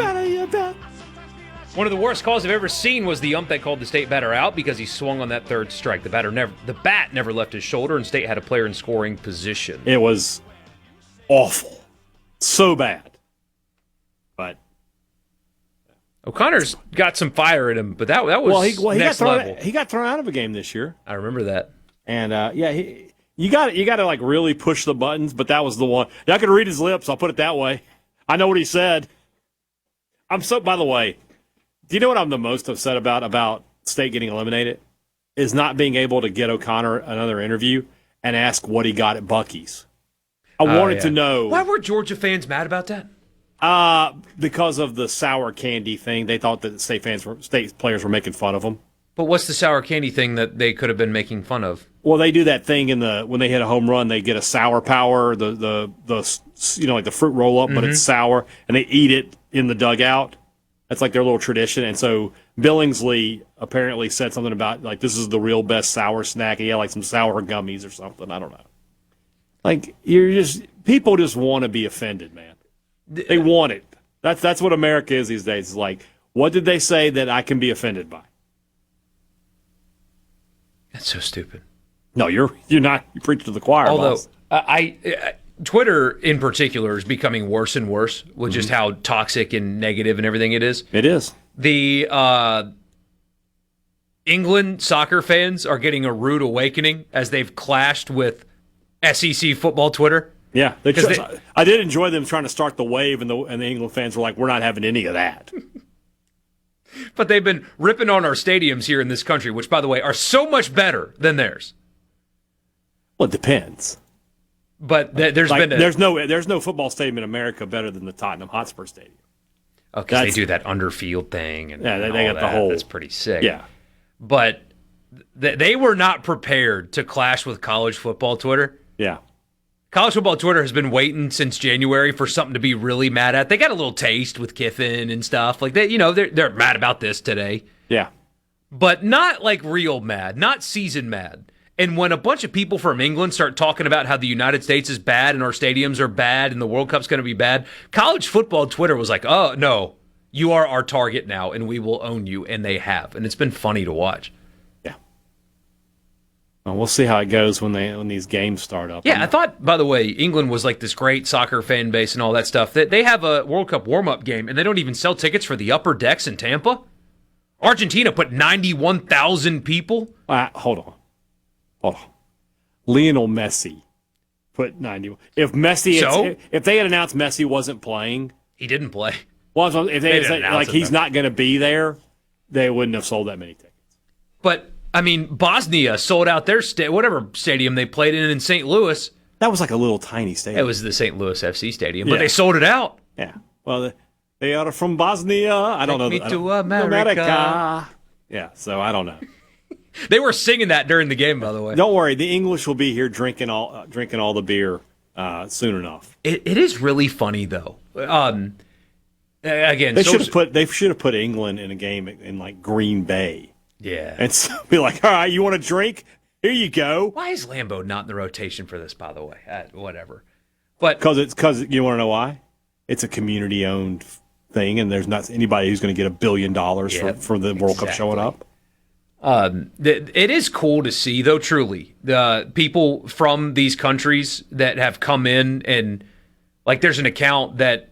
One of the worst calls I've ever seen was the ump that called the State batter out because he swung on that 3rd strike. The bat never left his shoulder, and State had a player in scoring position. It was awful. So bad. But O'Connor's got some fire in him, but that was next level. He got thrown out of a game this year. I remember that. And you got to like really push the buttons, but that was the one. I could read his lips. I'll put it that way. I know what he said. By the way, do you know what I'm the most upset about State getting eliminated? Is not being able to get O'Connor another interview and ask what he got at Buc-ee's. I wanted to know. Why were Georgia fans mad about that? Because of the sour candy thing. They thought that State players were making fun of them. But what's the sour candy thing that they could have been making fun of? Well, they do that thing when they hit a home run, they get a sour power, the like the fruit roll up, but it's sour, and they eat it in the dugout. That's like their little tradition. And so Billingsley apparently said something about like this is the real best sour snack. He had like some sour gummies or something. I don't know. Like people just want to be offended, man. They want it. That's what America is these days. It's like, what did they say that I can be offended by? That's so stupid. No, you're not. You preach to the choir. Although Twitter in particular is becoming worse and worse with just how toxic and negative and everything it is. It is. The England soccer fans are getting a rude awakening as they've clashed with SEC football Twitter. Yeah, I did enjoy them trying to start the wave, and the England fans were like, "We're not having any of that." But they've been ripping on our stadiums here in this country, which, by the way, are so much better than theirs. Well, it depends. But there's no football stadium in America better than the Tottenham Hotspur Stadium. Okay, they do that underfield thing, and they got the whole. That's pretty sick. Yeah, but they were not prepared to clash with college football Twitter. Yeah. College football Twitter has been waiting since January for something to be really mad at. They got a little taste with Kiffin and stuff. Like they're mad about this today. Yeah. But not like real mad, not season mad. And when a bunch of people from England start talking about how the United States is bad and our stadiums are bad and the World Cup's going to be bad, college football Twitter was like, oh, no, you are our target now and we will own you. And they have. And it's been funny to watch. Yeah. Well, we'll see how it goes when these games start up. Yeah, I thought, by the way, England was like this great soccer fan base and all that stuff. They have a World Cup warm-up game and they don't even sell tickets for the upper decks in Tampa. Argentina put 91,000 people. Hold on. Lionel Messi put 91. If they had announced Messi wasn't playing, he didn't play. Well, if they said, like he's not going to be there, they wouldn't have sold that many tickets. But I mean, Bosnia sold out their whatever stadium they played in St. Louis. That was like a little tiny stadium. It was the St. Louis FC stadium, but they sold it out. Yeah. Well, they are from Bosnia. I don't know. Take me to America. Yeah. So I don't know. They were singing that during the game, by the way. Don't worry, the English will be here drinking all the beer soon enough. It is really funny though. Again, they should have put England in a game in like Green Bay. Yeah, and so be like, all right, you want a drink? Here you go. Why is Lambeau not in the rotation for this? By the way, whatever. But because you want to know why? It's a community-owned thing, and there's not anybody who's going to get $1 billion for the World Cup showing up. It is cool to see, though, truly, the people from these countries that have come in and, like, there's an account that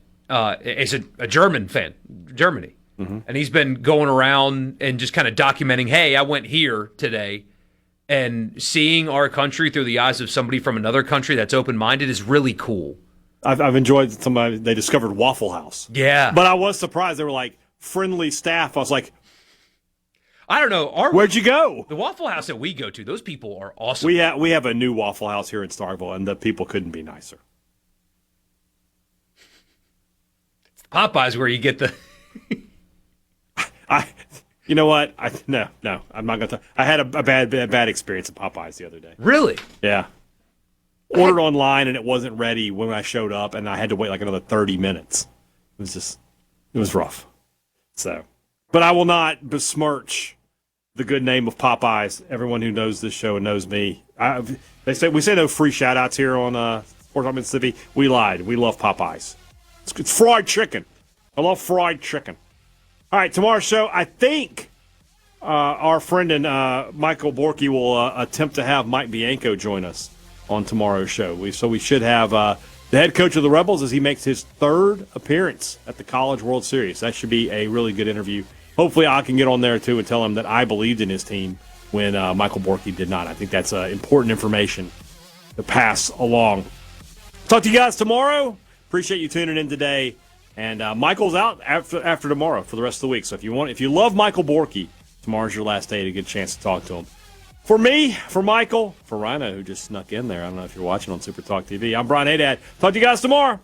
is a German fan, Germany, and he's been going around and just kind of documenting, hey, I went here today, and seeing our country through the eyes of somebody from another country that's open-minded is really cool. I've enjoyed they discovered Waffle House. Yeah. But I was surprised. They were, like, friendly staff. I was like, I don't know. Where'd you go? The Waffle House that we go to, those people are awesome. We have a new Waffle House here in Starkville, and the people couldn't be nicer. Popeyes where you get the... You know what? No, I'm not going to. I had a bad experience at Popeyes the other day. Really? Yeah. Ordered online, and it wasn't ready when I showed up, and I had to wait like another 30 minutes. It was rough. So... But I will not besmirch the good name of Popeyes. Everyone who knows this show and knows me, we say no free shout outs here on Sports Talk Mississippi. We lied. We love Popeyes. It's fried chicken. I love fried chicken. All right, tomorrow's show, I think our friend and Michael Borkey will attempt to have Mike Bianco join us on tomorrow's show. So we should have the head coach of the Rebels as he makes his third appearance at the College World Series. That should be a really good interview. Hopefully I can get on there, too, and tell him that I believed in his team when Michael Borkey did not. I think that's important information to pass along. Talk to you guys tomorrow. Appreciate you tuning in today. And Michael's out after tomorrow for the rest of the week. So if you love Michael Borkey, tomorrow's your last day to get a chance to talk to him. For me, for Michael, for Rhino, who just snuck in there, I don't know if you're watching on SuperTalk TV, I'm Brian Hadad. Talk to you guys tomorrow.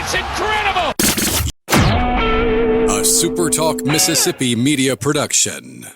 Incredible! A SuperTalk Mississippi media production.